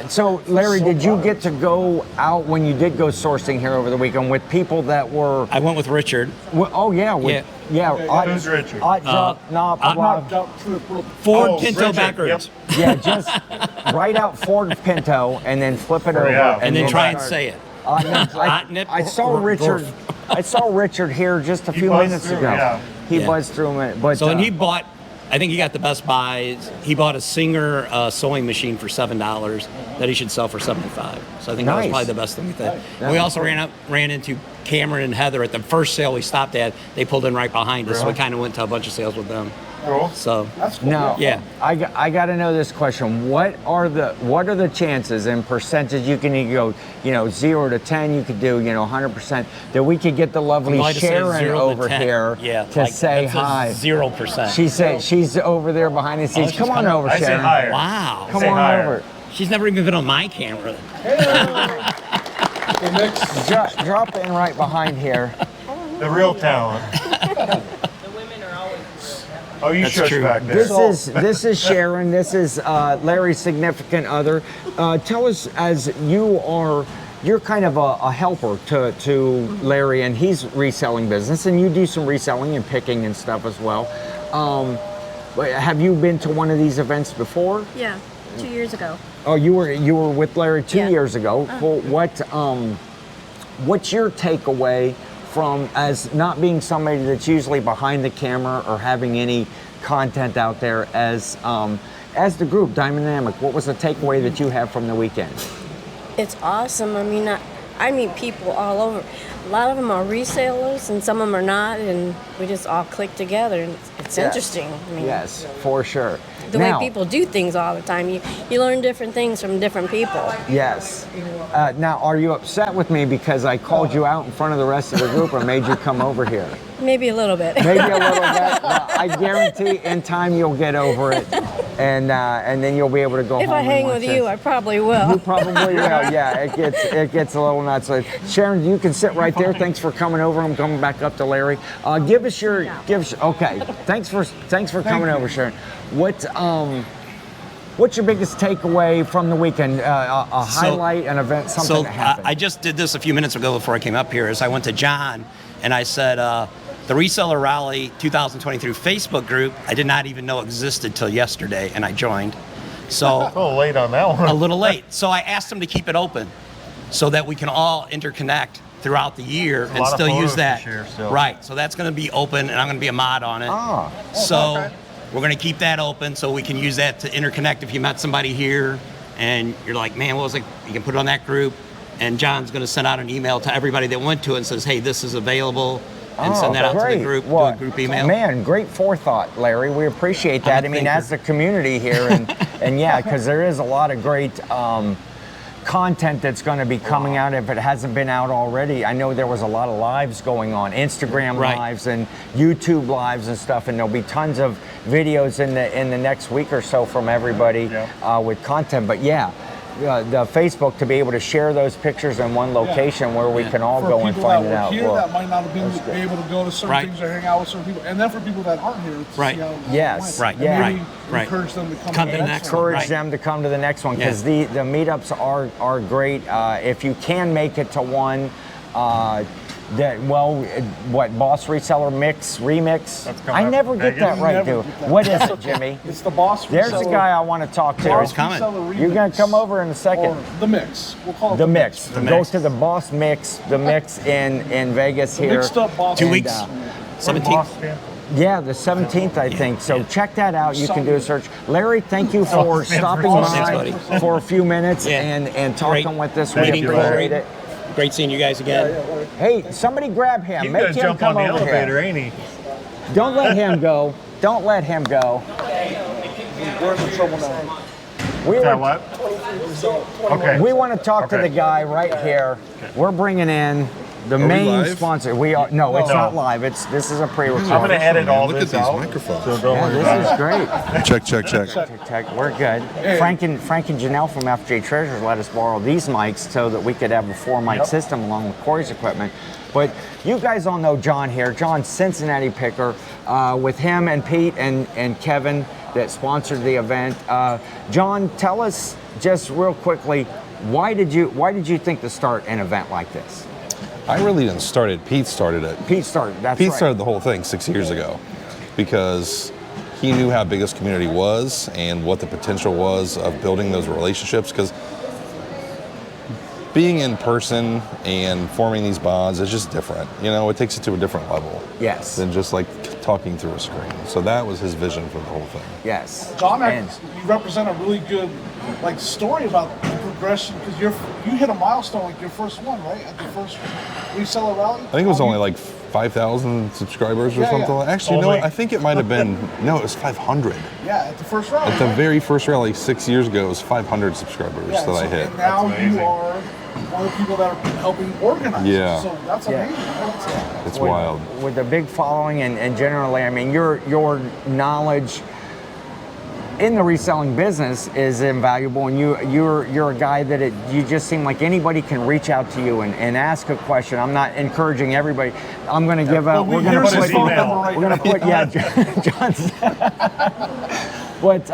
So Larry, did you get to go out when you did go sourcing here over the weekend with people that were? I went with Richard. Oh yeah, yeah. Who's Richard? Ford Oh, Pinto Richard, backwards. Yeah, just write out Ford Pinto and then flip it over Yeah. And then try and start- say it. No, I saw Richard. I saw Richard here just a few buzzed minutes through, ago. yeah. He Yeah. buzzed through it, but So and he bought, I think he got the best buys. He bought a Singer sewing machine for $7 that he should sell for $75. So I think that was Nice. probably the best thing we did. And we also ran into Cameron and Heather at the first sale we stopped at. They pulled in right behind us, so we kind of went to a bunch of sales with them. Cool. So That's cool. Now, Yeah. I got to know this question. What are the chances and percentage? You can either go, 0 to 10. You could do, 100% that we could get the lovely glad to say Sharon 0 to over 10. here Yeah, to like, say that's a hi. 0%. She said she's over there behind the scenes. she's Come on coming. over, I say Sharon. higher. Wow. Come Say on higher. over. She's never even been on my camera. The next, Drop in right behind here. The real talent. Oh, you That's shush true. back there. This is Sharon. This is Larry's significant other. Tell us, as you're kind of a helper to Larry, and he's reselling business, and you do some reselling and picking and stuff as well. Have you been to one of these events before? Yeah, 2 years ago. Oh, you were with Larry 2 Yeah. years ago. Well, what's your takeaway from, as not being somebody that's usually behind the camera or having any content out there, as the group Dynamic? What was the takeaway that you have from the weekend? It's awesome. I mean, I meet people all over. A lot of them are resellers and some of them are not, and we just all click together, and it's Yes. interesting. I mean, Yes, for sure. the Now, way people do things all the time. You learn different things from different people. Yes. Now, are you upset with me because I called you out in front of the rest of the group or made you come over here? Maybe a little bit. Maybe a little bit. No, I guarantee in time you'll get over it, and then you'll be able to go If home. I and hang watch with it. you, I probably will. You probably will. Yeah, it gets a little nuts. Sharon, you can sit right there. Thanks for coming over. I'm coming back up to Larry. Okay. Thanks for coming over, Sharon. What's your biggest takeaway from the weekend? A highlight, an event, something that happened? I just did this a few minutes ago before I came up here. Is I went to John and I said, The Reseller Rally 2023 Facebook group, I did not even know existed till yesterday, and I joined. So A little late on that one. a little late. So I asked them to keep it open so that we can all interconnect throughout the year and lot of still use photos to that. share still. Right. So that's going to be open, and I'm going to be a mod on it. So we're going to keep that open so we can use that to interconnect. If you met somebody here and you're like, man, what was it? You can put it on that group, and John's going to send out an email to everybody that went to it and says, hey, this is available. And send that out to the group, do a group email. Man, great forethought, Larry. We appreciate that. I mean, as the community here, and yeah, because there is a lot of great content that's going to be coming out if it hasn't been out already. I know there was a lot of lives going on, Instagram lives and YouTube lives and stuff, and there'll be tons of videos in the next week or so from everybody with content. But yeah. The Facebook to be able to share those pictures in one location where we can all go and find it out. For people that might not have been able to go to certain things or hang out with certain people, and then for people that aren't here, to see how it went. And maybe encourage them to come to the next one. Encourage them to come to the next one because the meetups are great. If you can make it to one, Boss Reseller Remix? I never get that right, dude. What is it, Jimmy? It's the Boss Reseller. There's the guy I want to talk to. Boss Reseller Remix. You're going to come over in a second. Or the Mix. We'll call it the Mix. Go to the Boss Mix, the Mix in Vegas here. Mixed up Boss. 2 weeks. 17th. Yeah, the 17th, I think. So check that out. You can do a search. Larry, thank you for stopping by for a few minutes and talking with us. We appreciate it. Great seeing you guys again. Hey, somebody grab him. He's Make gonna him jump come on the over elevator, here. ain't he? Don't let him go. Don't let him go. We're in trouble now. We want to talk to the guy right here. We're bringing in the main sponsor. We are it's not live. This is a pre-recorded. I'm going to edit all Look this at these out. microphones. This is great. Check. We're good. Frank and Janelle from FJ Treasures let us borrow these mics so that we could have a 4-mic system along with Corey's equipment. But you guys all know John here. John's Cincinnati picker. With him and Pete and Kevin that sponsored the event. John, tell us just real quickly, why did you think to start an event like this? I really didn't start it. Pete started it. Pete started the whole thing 6 years ago because he knew how big this community was and what the potential was of building those relationships, because being in person and forming these bonds is just different. You know, it takes it to a different level. Yes. Than just like talking through a screen. So that was his vision for the whole thing. Yes. John, you represent a really good story about the progression, because you hit a milestone, like your first one, right? At the first Reseller Rally? I think it was only like 5,000 subscribers or something. Yeah. Actually, you know what? I think it might have been, it was 500. Yeah, at the first rally. At the very first rally 6 years ago, it was 500 subscribers that I hit. And now you are one of the people that are helping organize. Yeah. So that's amazing. It's wild. With a big following and generally, I mean, your knowledge in the reselling business is invaluable, and you're a guy that you just seem like anybody can reach out to you and ask a question. I'm not encouraging everybody. I'm going to give out. We're going to put John's. But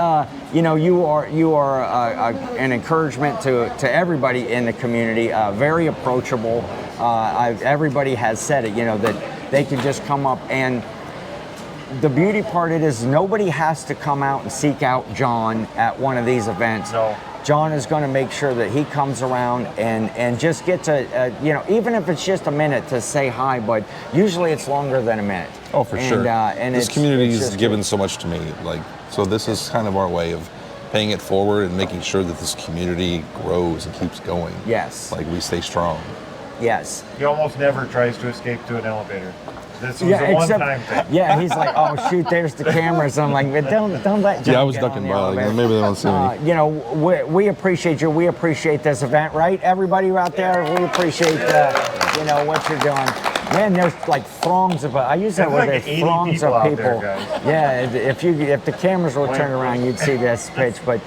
you are an encouragement to everybody in the community. Very approachable. Everybody has said it. That they can just come up, and the beauty part of it is nobody has to come out and seek out John at one of these events. No. John is going to make sure that he comes around and just gets even if it's just a minute to say hi, but usually it's longer than a minute. Oh, for sure. And this community has given so much to me. So this is kind of our way of paying it forward and making sure that this community grows and keeps going. Yes. We stay strong. Yes. He almost never tries to escape to an elevator. This was a one-time thing. Yeah, he's like, oh shoot, there's the cameras. I'm like, but don't let John I was get ducking on the by. Maybe they don't see me. We appreciate you. We appreciate this event, right? Everybody out there, we appreciate what you're doing. Man, there's like throngs of. I use that word. There's throngs of people. Yeah, if the cameras were turned around, you'd see this pitch. But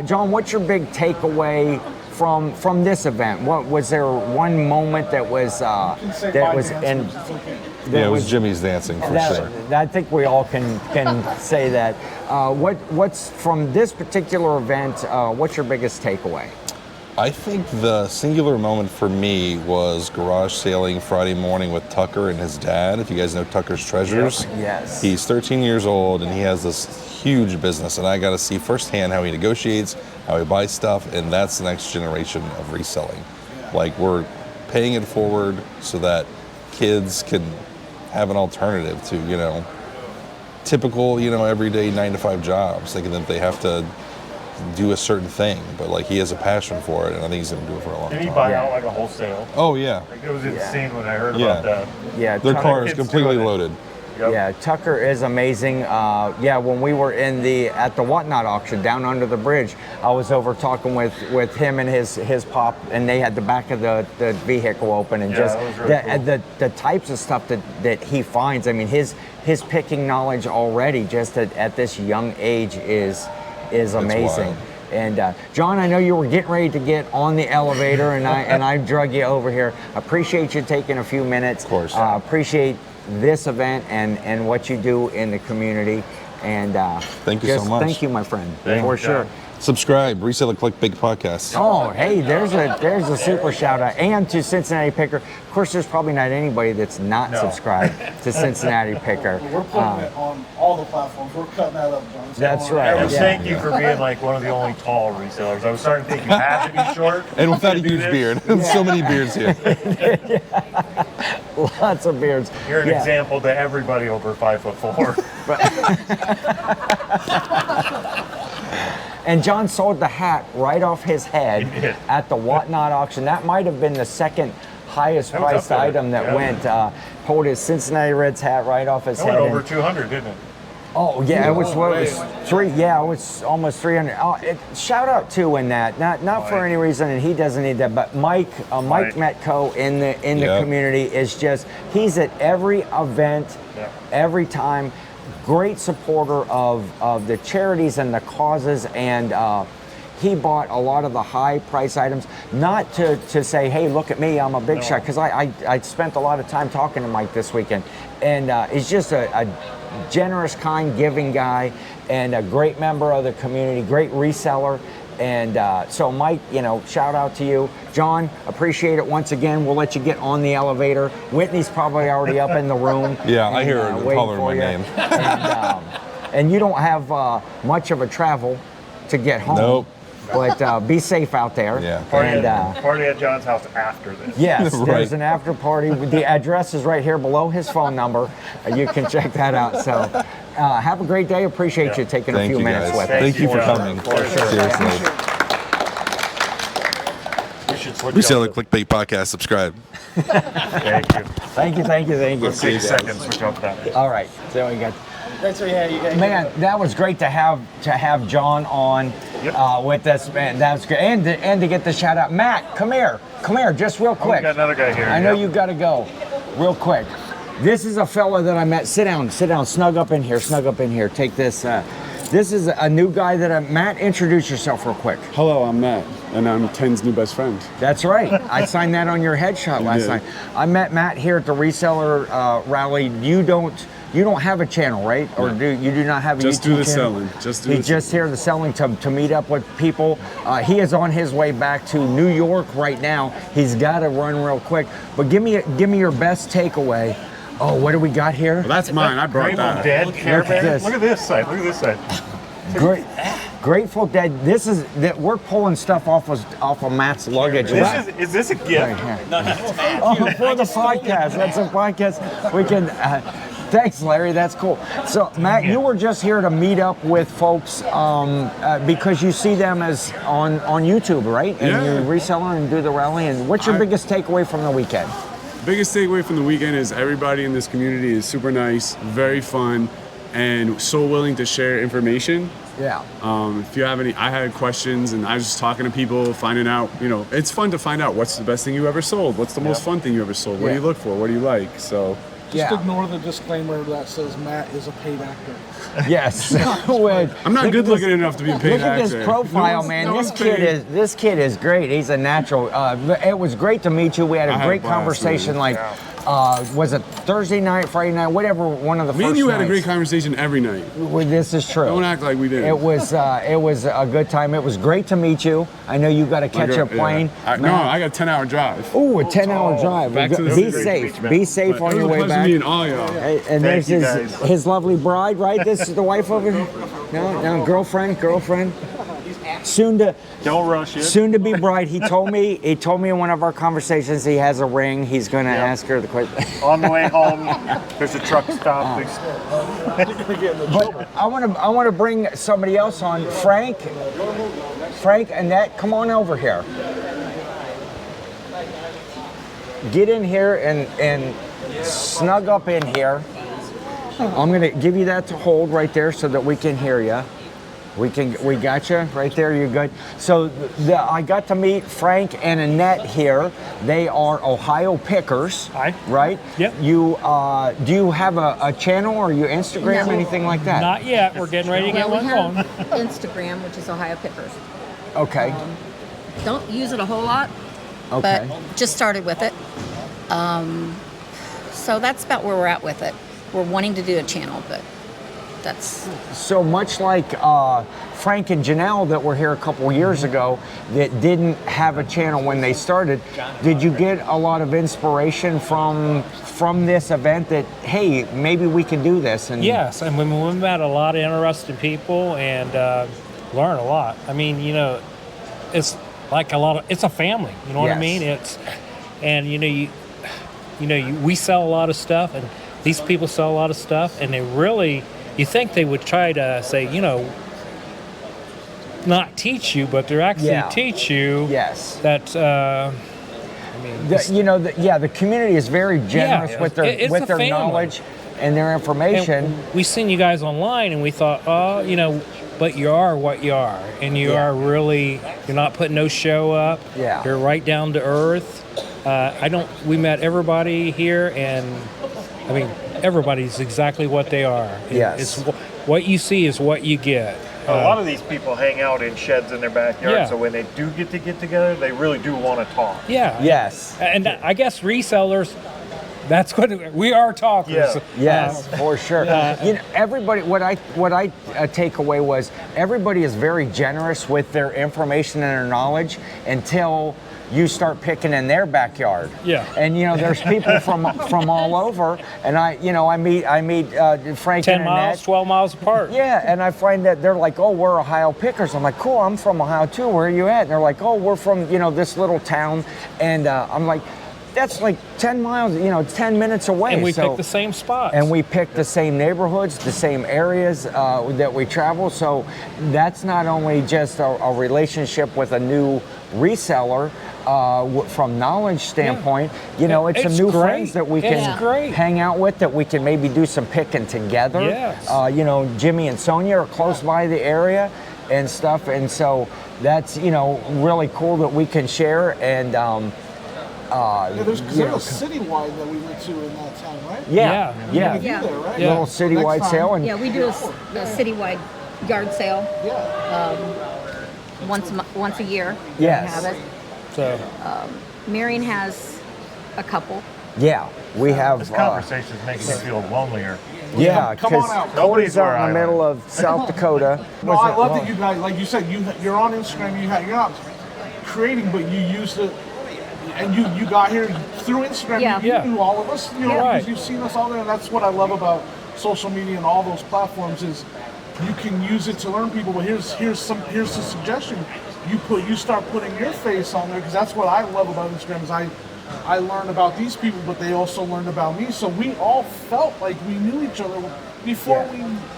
John, what's your big takeaway from this event? What was there one moment that was it was Jimmy's dancing for sure. I think we all can say that. What's from this particular event? What's your biggest takeaway? I think the singular moment for me was garage sailing Friday morning with Tucker and his dad. If you guys know Tucker's Treasures. Yes. He's 13 years old and he has this huge business, and I got to see firsthand how he negotiates, how he buys stuff, and that's the next generation of reselling. Like, we're paying it forward so that kids can have an alternative to, you know, typical, you know, everyday 9-to-5 jobs, thinking that they have to do a certain thing, but like he has a passion for it, and I think he's going to do it for a long time. Did he buy out like a wholesale? Oh yeah. Like, it was insane when I heard about that. Yeah, Their car is kids completely doing it. loaded. Yep. Yeah, Tucker is amazing. Yeah, when we were at the Whatnot auction down under the bridge, I was over talking with him and his pop, and they had the back of the vehicle open, and just that was really cool. the types of stuff that he finds. I mean, his picking knowledge already just at this young age is amazing. wild. And John, I know you were getting ready to get on the elevator, and I drug you over here. Appreciate you taking a few minutes. Of course. Appreciate this event and what you do in the community. And Thank you so just much. Thank you, my friend, Thank for you, sure. John. Subscribe, Reseller Clickbait Podcast. Oh, hey, there's a super shout out, and to Cincinnati Picker. Of course, there's probably not anybody that's not subscribed to Cincinnati Picker. We're putting it on all the platforms. We're cutting that up, John. It's That's going on right. And every- thank you for being like one of the only tall resellers. I was starting to think you had to be short. And without a to do huge this. beard. So many beards here. Lots of beards. You're an Yeah. example to everybody over 5'4". And John sold the hat right off his head He did. at the Whatnot auction. That might have been the second highest That was priced up there. item that Yeah. went. Pulled his Cincinnati Reds hat right off his That head. went over and- 200, didn't it? Oh yeah, it was Oh, what it was way. three. Yeah, it was almost 300. Oh, shout out to in that, not for Mike. any reason, and he doesn't need that. But Mike Mike. Metco in the Yep. community is just he's at every event, Yeah. every time. Great supporter of the charities and the causes, and he bought a lot of the high price items, not to say, hey, look at me, I'm a big shot, because I spent a lot of time talking to Mike this weekend, and he's just a generous, kind, giving guy, and a great member of the community, great reseller. And so Mike, you know, shout out to you. John, appreciate it once again. We'll let you get on the elevator. Whitney's probably already up in the room. Yeah, I hear her waiting hollering for my you. name. And you don't have much of a travel to get home. Nope. But be safe out there. Yeah. Party at John's house after this. Yes, Right. there's an after party. The address is right here below his phone number. You can check that out. So have a great day. Appreciate you taking Thank a few you minutes guys. with us. Thank you for John. coming. For sure. Seriously. We should switch Reseller up Clickbait Podcast. Subscribe. Thank you. Thank you. Let's take seconds. Switch up that. All right. So we got. That's what you had. You guys. Man, that was great to have John on with us, man. That's great, and to get the shout out. Matt, come here, just real Oh, we quick. got another guy here. I know Yep. you got to go, real quick. This is a fella that I met. Sit down, snug up in here. Take this. This is a new guy that I Matt, introduce yourself real quick. Hello, I'm Matt, and I'm Ten's new best friend. That's right. I signed that on your headshot last did. night. I met Matt here at the reseller rally. You don't have a channel, right? Or do not have a Just YouTube do the channel? selling. Just do He's the just here to selling to meet up with people. He is on his way back to New York right now. He's got to run real quick. But give me your best takeaway. Oh, what do we got here? Well, that's mine. I brought Grateful that. Dead Care Look at Bear. this. Look at this side. Look at this side. Great, Grateful Dead. This is that we're pulling stuff off of Matt's luggage. Is this a gift? Right here. Oh, for the podcast. That's a podcast. We can. Thanks, Larry. That's cool. So, Matt, you were just here to meet up with folks because you see them as on YouTube, right? And Yeah. you reseller and do the rally. And what's your biggest takeaway from the weekend? Biggest takeaway from the weekend is everybody in this community is super nice, very fun, and so willing to share information. Yeah. If you have any, I had questions, and I was just talking to people, finding out. You know, it's fun to find out what's the best thing you ever sold. What's the most fun thing you ever sold? What do you look for? What do you like? So. Just ignore the disclaimer that says Matt is a paid actor. Yes. I'm not good looking enough to be a paid Look at actor. this profile, man. This kid is great. He's a natural. It was great to meet you. We had I a had great a blast, conversation man. like was it Thursday night, Friday night, whatever, one of the Me first and you had a nights. great conversation every night. Well, this is true. Don't act like we didn't. It was a good time. It was great to meet you. I know you got to catch a plane. No, I got a 10-hour drive. Oh, a 10-hour drive. Back to the Be city. safe. Be safe on your way It was a pleasure back. meeting all y'all. And Thank there's you, his lovely bride, right? This is the wife over here? No, girlfriend. Soon to Don't rush it. Soon to be bride. He told me in one of our conversations he has a ring. He's going to ask her the question. On the way home, there's a truck stop. But I want to bring somebody else on. Frank, Annette, come on over here. Get in here and snug up in here. I'm going to give you that to hold right there so that we can hear you. We got you right there. You're good. So I got to meet Frank and Annette here. They are Ohio pickers. Hi. Right? Yep. You do you have a channel or you Instagram, anything like that? Not yet. We're getting ready to get we one have going. Instagram, which is Ohio Pickers. Okay. Don't use it a whole lot, Okay. but just started with it. So that's about where we're at with it. We're wanting to do a channel, but that's... So much like Frank and Janelle that were here a couple years ago that didn't have a channel when they started, did you get a lot of inspiration from this event that, hey, maybe we can do this? And Yes, and we met a lot of interesting people and learn a lot. I mean, it's like it's a family. You know what I Yes. mean? We sell a lot of stuff, and these people sell a lot of stuff, and they really, you think they would try to say, not teach you, but they're actually teach you. Yes. That. The community is very generous with their it's a family. knowledge and their information. And we seen you guys online, and we thought, but you are what you are, and you are really, you're not putting no show up. Yeah. You're right down to earth. We met everybody here, and I mean, everybody's exactly what they are. Yes. It's what you see is what you get. A lot of these people hang out in sheds in their backyard, so when they do get together, they really do want to talk. Yeah. Yes. And I guess resellers, that's what we are talkers. Yeah. Yes, for sure. Everybody. What I take away was everybody is very generous with their information and their knowledge until you start picking in their backyard. Yeah. And there's people from all over, and I meet Frank 10 and miles, Annette. 12 miles apart. Yeah, and I find that they're like, oh, we're Ohio pickers. I'm like, cool, I'm from Ohio too. Where are you at? And they're like, oh, we're from this little town, and I'm like, that's like 10 miles, 10 minutes away. And we pick the same spots. And we pick the same neighborhoods, the same areas that we travel. So that's not only just a relationship with a new reseller from knowledge standpoint. It's It's some new great. friends that we can It's great. hang out with, that we can maybe do some picking together. Yes. Jimmy and Sonia are close by the area and stuff. And so that's, really cool that we can share. And there's a citywide that we went to in that town, right? Yeah. There, right? Little citywide Next sale. time. And Yeah, we do a citywide yard sale once a year. Yes. We have it. So Marion has a couple. yeah, we have. This conversation is making me feel lonelier. Yeah, Come on because out. Cody's Nobody's where out in I the live. middle of South Dakota. No, I love that you guys, like you said, you're on Instagram. You're not creating, but you use it, and you got here through Instagram. Yeah. You knew all of us, Right. because you've seen us all there, and that's what I love about social media and all those platforms is you can use it to learn people. But here's a suggestion: you start putting your face on there, because that's what I love about Instagram is I learned about these people, but they also learned about me. So we all felt like we knew each other before we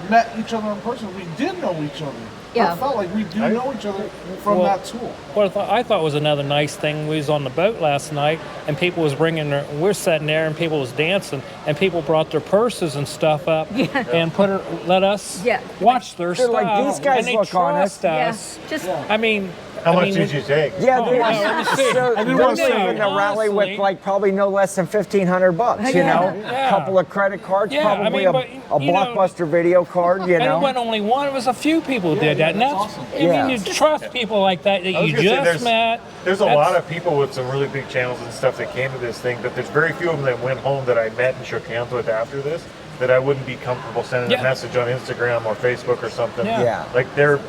met each other in person. We did know each other. Yeah. I felt like we do know each other from that tool. what I thought was another nice thing, we was on the boat last night, and people was we're sitting there, and people was dancing, and people brought their purses and stuff up and let us watch their They're stuff. like, these guys and they look honest. trust us. Yeah. Just I mean, How much did you take? Yeah, Oh, wow, let me see. so I didn't they're want to say, leaving the rally with honestly. like probably no less than $1,500. You know, Yeah. a couple of credit cards, Yeah, probably I mean, but, a you know, Blockbuster video card. You And it know, wasn't only one; it was a few people who did that. And that's, I Yeah. mean, you trust people like that I was you gonna say, just met. There's a That's- lot of people with some really big channels and stuff that came to this thing, but there's very few of them that went home that I met and shook hands with after this that I wouldn't be comfortable sending Yeah. a message on Instagram or Facebook or something. Yeah. Yeah. Like they're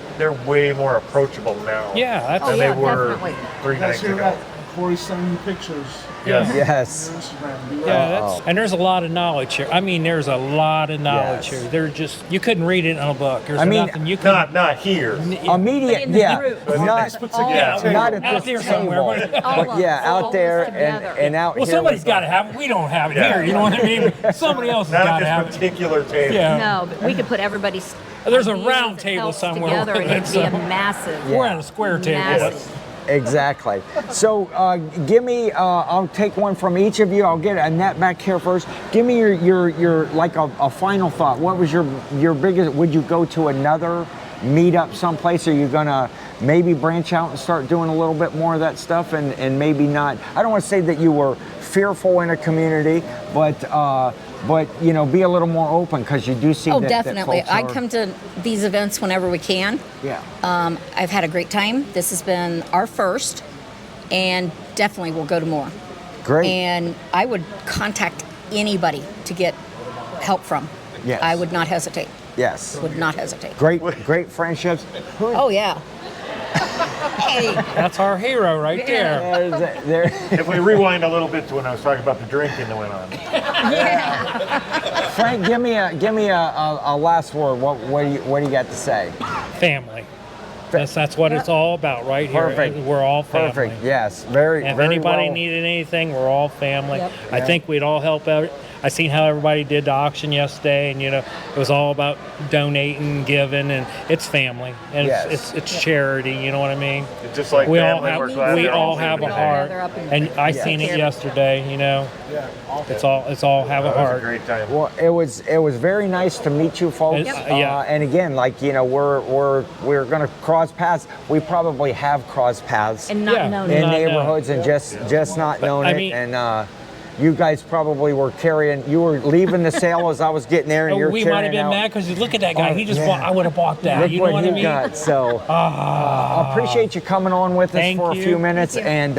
way more approachable now Yeah, that's than Oh, they yeah, were definitely. 3 You guys nights hear ago. that? Corey's sending you pictures. Yes. yes. On Instagram. Be right Yeah, that's, and there's a lot of knowledge here. I mean, there's a lot of knowledge Yes. here. There's just you couldn't read it in a book. There's I mean, nothing you can. Not here. Immediate, in the yeah, group. not, Yeah. not at Out this there table, somewhere. but yeah, All out there of us together. and out Well, here. somebody's with got to have it. We don't have it Yeah. here. You know what I mean? Somebody else has Not got to at have this it. particular table. Yeah. No, but we could put everybody's. There's a ideas round and table helps somewhere together, and it'd be a somewhere. massive. We're on a square table. Massive. Exactly. So give me, I'll take one from each of you. I'll get Annette back here first. Give me your like a final thought. What was your biggest, would you go to another meetup someplace? Are you gonna maybe branch out and start doing a little bit more of that stuff and maybe not, I don't want to say that you were fearful in a community, but you know, be a little more open because you do see Oh, that definitely. folks I are- come to these events whenever we can. Yeah. I've had a great time. This has been our first, and definitely we'll go to more. Great. And I would contact anybody to get help from. Yes. I would not hesitate. Yes. Would not hesitate. Great friendships. Oh yeah. Hey. That's our hero right there. There. If we rewind a little bit to when I was talking about the drinking that went on. Frank, give me a last word. What do you got to say? Family. That's what it's all about right here. Perfect. We're all family. Perfect. Yes. Very. If very anybody well. needed anything, we're all family. Yep. I think we'd all help out. I seen how everybody did the auction yesterday, and you know, it was all about donating, giving, and it's family, and Yes. it's charity. You know what I mean? It's just like we all family, have we're glad we they're all all have a together. heart, Together up and I Yeah. seen it yesterday. You know, it's all have a That was a heart. great time. Well, it was very nice to meet you folks. Yep. Yeah. And again, like you know, we're gonna cross paths. We probably have crossed paths And not Yeah. known in it. Not neighborhoods and just not known I it. mean- And you guys probably were you were leaving the sale as I was getting there, and Oh, you're we might have carrying been out. mad because look at that guy. Oh, He just yeah. bought. I would have bought that. Look You know what I you mean? got. So I appreciate you coming on with us Thank for a you. few minutes, and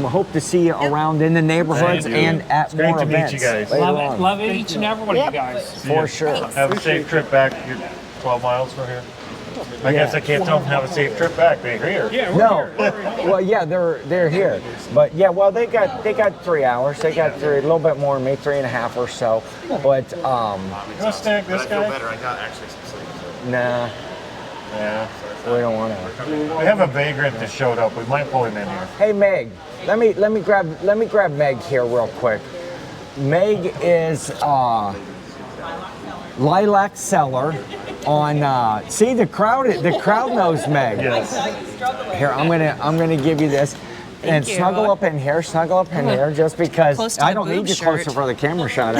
hope to see you around in the neighborhoods Thank you. and at It's great more to meet events. you guys. later Love on. it. Love it. Each and every one of you guys. For sure. Have a safe trip back. You're 12 miles from here. I guess I can't tell them have a safe trip back. They're here. Yeah. No, well, yeah, they're here, but yeah, well, they got 3 hours. They got a little bit more than me, 3.5 or so. But You want to snag this guy? I got actually some sleep. nah, Yeah. we don't want to. We have a vagrant that showed up. We might pull him in here. Hey, Meg, let me grab Meg here real quick. Meg is Lilac Cellar on. See the crowd knows Meg. Yes. Here, I'm gonna give you this. And you. snuggle up in here, just because Close to I my don't need boob you closer shirt. for the camera shot.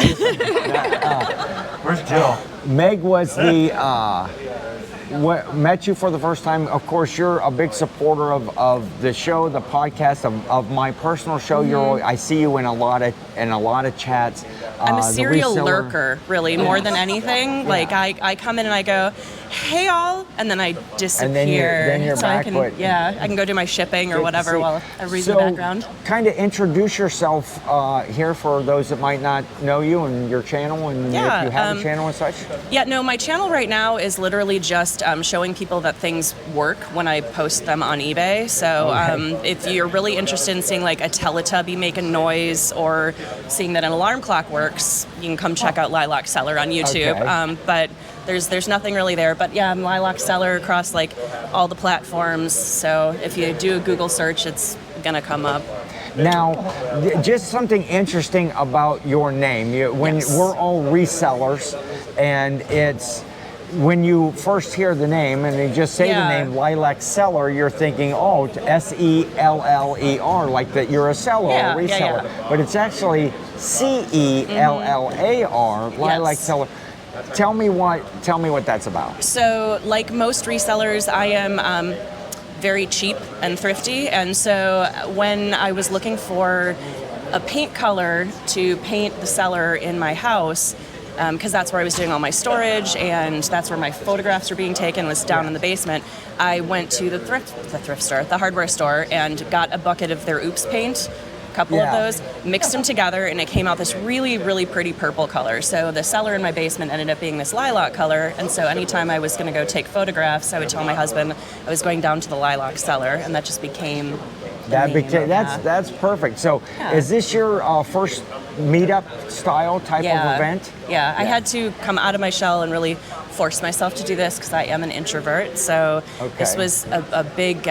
Where's Jill? Meg was the met you for the first time. Of course, you're a big supporter of the show, the podcast, of my personal show. I see you in a lot of chats. I'm a The serial Reseller. lurker, really, more than anything. Like I come in and I go, "Hey all," and then I disappear. then you're so back, I can, but- yeah, I can go do my shipping or Good to whatever see. while I read so, the background. Kind of introduce yourself here for those that might not know you and your channel, and Yeah, if you have a channel and such. Yeah, no, my channel right now is literally just showing people that things work when I post them on eBay. So if you're really interested in seeing like a Teletubby make a noise or seeing that an alarm clock works, you can come check out Lilac Cellar on YouTube. Okay. But there's nothing really there. But yeah, I'm Lilac Cellar across like all the platforms. So if you do a Google search, it's gonna come up. Now, just something interesting about your name. We're all resellers, and it's when you first hear the name and you just say Yeah. the name Lilac Cellar, you're thinking, oh, SELLER, like that you're a seller Yeah, or yeah, reseller. yeah. But it's actually CELLAR, Lilac Yes. Cellar. Tell me what that's about. So, like most resellers, I am very cheap and thrifty. And so when I was looking for a paint color to paint the cellar in my house, because that's where I was doing all my storage and that's where my photographs were being taken, was down in the basement, I went to the thrift store, the hardware store, and got a bucket of their Oops paint, a couple of those, mixed them together, and it came out this really, really pretty purple color. So the cellar in my basement ended up being this lilac color, and so anytime I was going to go take photographs, I would tell my husband I was going down to the Lilac Cellar, and that just became that's perfect. So is this your first meetup style type of event? Yeah, I had to come out of my shell and really force myself to do this because I am an introvert. So this was a big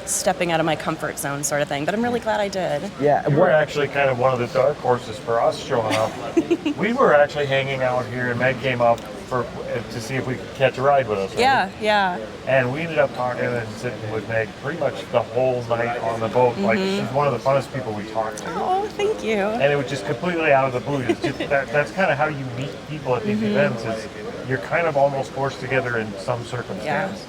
stepping out of my comfort zone sort of thing. But I'm really glad I did. Yeah, we're actually kind of one of the dark horses for us showing up. We were actually hanging out here, and Meg came up to see if we could catch a ride with us. Right? Yeah. And we ended up talking and sitting with Meg pretty much the whole night on the boat. Like, she's one of the funnest people we talked to. Oh, thank you. And it was just completely out of the blue. It's just that's kind of how you meet people at these events. Is you're kind of almost forced together in some circumstance.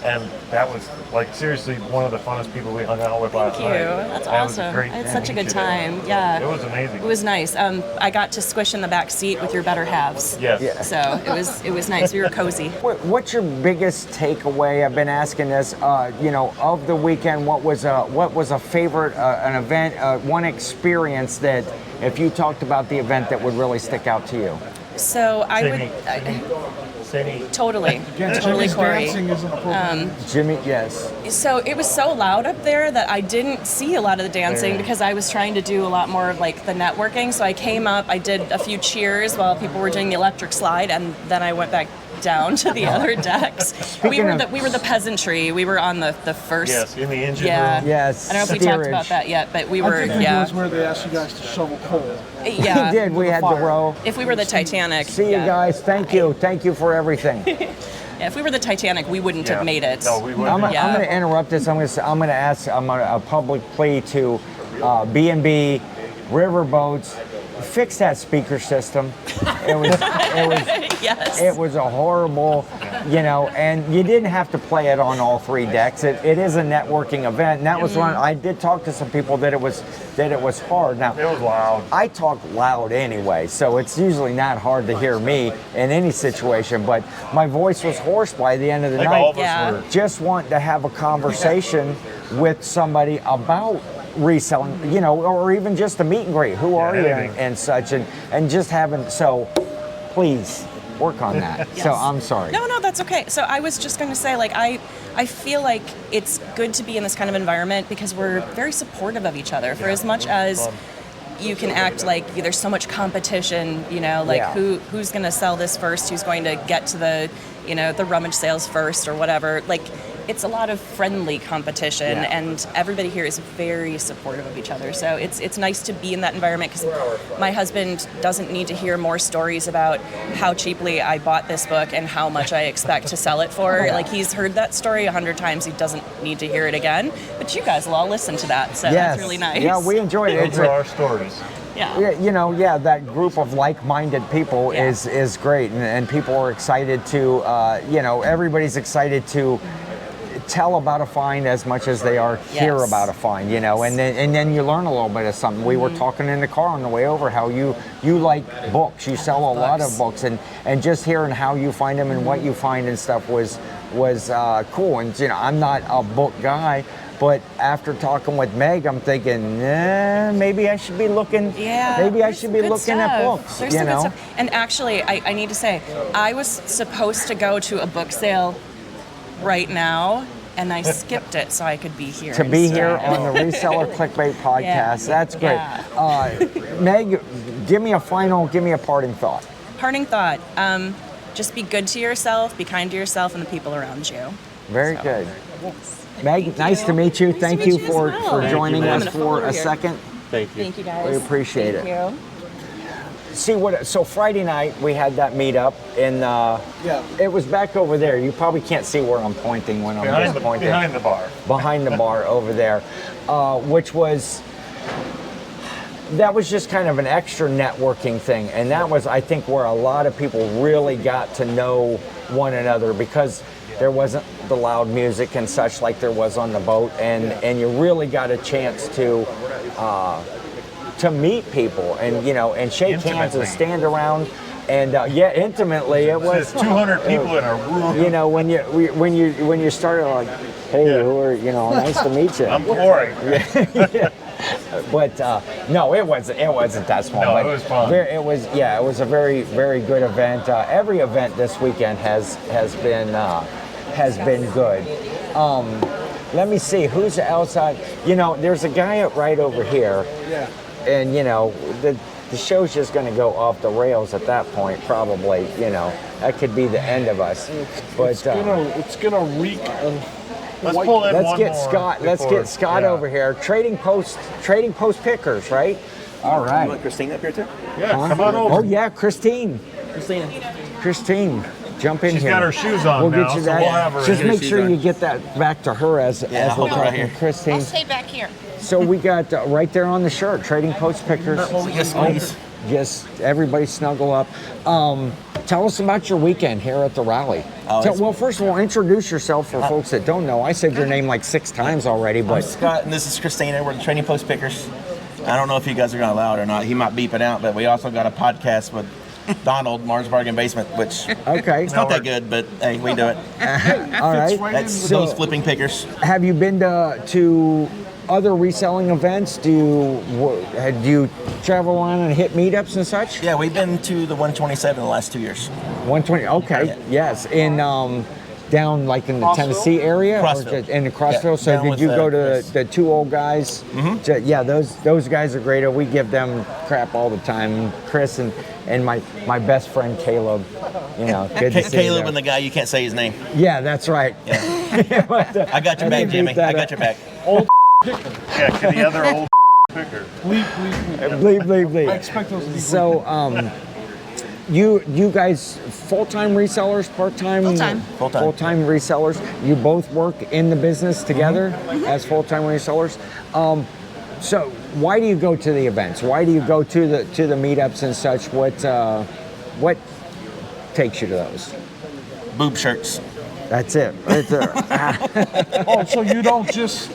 And that was, like, seriously one of the funnest people we hung out with last night. Thank you. That's awesome. I had such a good time. Yeah. It was amazing. It was nice. I got to squish in the back seat with your better halves. Yes. Yeah. So it was nice. We were cozy. What's your biggest takeaway? I've been asking this, of the weekend. What was a favorite, an event, one experience that, if you talked about the event, that would really stick out to you? So I would. Totally, Jimmy's Corey. dancing isn't appropriate. Jimmy, yes. So it was so loud up there that I didn't see a lot of the dancing because I was trying to do a lot more of like the networking. So I came up, I did a few cheers while people were doing the electric slide, and then I went back down to the other decks. We were the peasantry. We were on the first. Yes, in the engine room. Yes. I don't know if we talked about that yet, but we were. I think it was where they asked you guys to shovel coal. Yeah. We did. We had to row. If we were the Titanic. See you guys. Thank you. Thank you for everything. Yeah, if we were the Titanic, we wouldn't have made it. No, we wouldn't. I'm going to interrupt this. I'm going to ask a public plea to B&B, Riverboats, fix that speaker system. It was a horrible, and you didn't have to play it on all three decks. It is a networking event, and that was one. I did talk to some people that it was hard. Now it was loud. I talk loud anyway, so it's usually not hard to hear me in any situation. But my voice was hoarse by the end of the night. All of us were. Just want to have a conversation with somebody about reselling, or even just a meet and greet. Who are you and such, and just having. So please work on that. Yes. So I'm sorry. No, that's okay. So I was just going to say, like, I feel like it's good to be in this kind of environment because we're very supportive of each other. For as much as you can act like there's so much competition, who's going to sell this first, who's going to get to the rummage sales first or whatever. Like, it's a lot of friendly competition, and everybody here is very supportive of each other. So it's nice to be in that environment because my husband doesn't need to hear more stories about how cheaply I bought this book and how much I expect to sell it for. Like, he's heard that story 100 times. He doesn't need to hear it again. But you guys will all listen to that, so that's really nice. Yeah, we enjoyed it. Those are our stories. Yeah. That group of like-minded people is great, and people are excited to, everybody's excited to tell about a find as much as they are hear about a find, and then you learn a little bit of something. We were talking in the car on the way over how you like books. You sell a lot of books, and just hearing how you find them and what you find and stuff was cool. And I'm not a book guy, but after talking with Meg, I'm thinking, maybe I should be looking. Maybe I should be looking at books. There's some good stuff. And actually, I need to say, I was supposed to go to a book sale right now, and I skipped it so I could be here. To be here on the Reseller Clickbait podcast. That's great. Meg, give me a parting thought. Parting thought. Just be good to yourself, be kind to yourself and the people around you. Very good. Meg, nice to meet you. Thank you for joining us for a second. Thank you. Thank you, guys. We appreciate it. Thank you. So Friday night we had that meetup, and it was back over there. You probably can't see where I'm pointing when I'm pointing. Behind the bar. Behind the bar over there, which was just kind of an extra networking thing, and that was, I think, where a lot of people really got to know one another, because There wasn't the loud music and such like there was on the boat, and you really got a chance to meet people and and shake hands and stand around. And intimately, it was 200 people in a room. When you started like, hey, who are nice to meet you. I'm Cary. But no, it wasn't that small. No, but it was fun. It was a very, very good event. Every event this weekend has been good. Let me see who's outside. There's a guy right over here. Yeah. And the show's just going to go off the rails at that point, probably. That could be the end of us. But it's gonna reak of. Let's pull in let's one get more Scott. Let's before- get Scott yeah. over here. Trading post pickers, right? All right. You want Christine up here too? Yeah, come on over. Oh yeah, Christine, jump in She's here. got her shoes on We'll now, get you so that. we'll have her Just in. make She's sure on. you get that back to her as we're hold it right talking here. to Christine. I'll stay back here. So we got right there on the shirt, Trading Post Pickers. Yes, please. Yes, everybody snuggle up. Tell us about your weekend here at the rally. Well, first of all, introduce yourself for folks that don't know. I said your name like 6 times already, I'm but Scott, and this is Christina. We're the Trading Post Pickers. I don't know if you guys are going to allow it or not. He might beep it out, but we also got a podcast with Donald, Mars Bargain Basement, which it's not that good, but hey, we do it. all right. That's So- those flipping pickers. Have you been to other reselling events? Do you travel around and hit meetups and such? Yeah, we've been to the 127 the last 2 years. 120. Okay. Yes. In down like in the Tennessee area, Crossville. In the Crossville. Yeah, So down did with, you go to Chris. the 2 old guys? Mm-hmm. Yeah, those guys are great. We give them crap all the time. Chris and my best friend Caleb. Good to see Caleb you and the guy you can't say his name. Yeah, that's right. Yeah. But, I got your back, Jimmy. I got your back. Old Yeah, to the other old picker. Bleep. I expect those to be So, you guys full-time resellers, part-time? Full-time. Full-time. Full-time resellers. You both work in the business together as full-time resellers. So why do you go to the events? Why do you go to the meetups and such? What takes you to those? Boob shirts. That's it. Right there. Oh, so you don't just.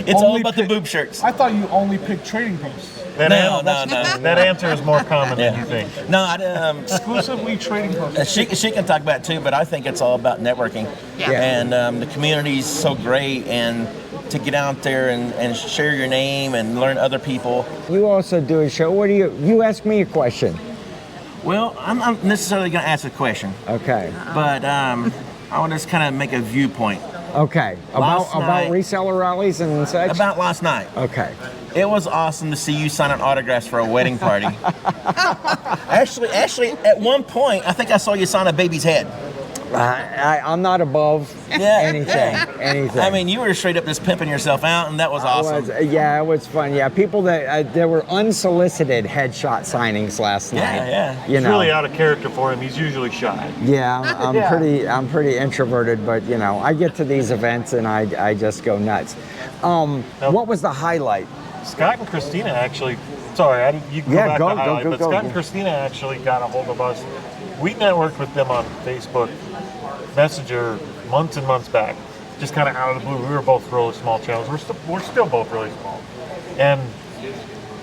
It's all about the boob shirts. I thought you only picked Trading Posts. That No. That answer is more common than you think. No, Exclusively Trading Posts. she can talk about it too, but I think it's all about networking. Yeah. And the community's so great, and to get out there and share your name and learn other people. You also do a show. What do you ask me a question? Well, I'm not necessarily going to ask a question, Okay. but I want to just kind of make a viewpoint. Okay. Last About night- reseller rallies and such? About last night. Okay. It was awesome to see you sign an autographs for a wedding party. Actually, at one point, I think I saw you sign a baby's head. I'm not above anything. I mean, you were straight up just pimping yourself out, and that was awesome. It was fun. Yeah, people that there were unsolicited headshot signings last night. Yeah. It's really out of character for him. He's usually shy. Yeah, I'm pretty introverted, but I get to these events and I just go nuts. What was the highlight? Scott and Christina actually. Sorry, you can go back to highlight, but go. Scott and Christina actually got a hold of us. We networked with them on Facebook Messenger months and months back, just kind of out of the blue. We were both really small channels. We're still both really small, and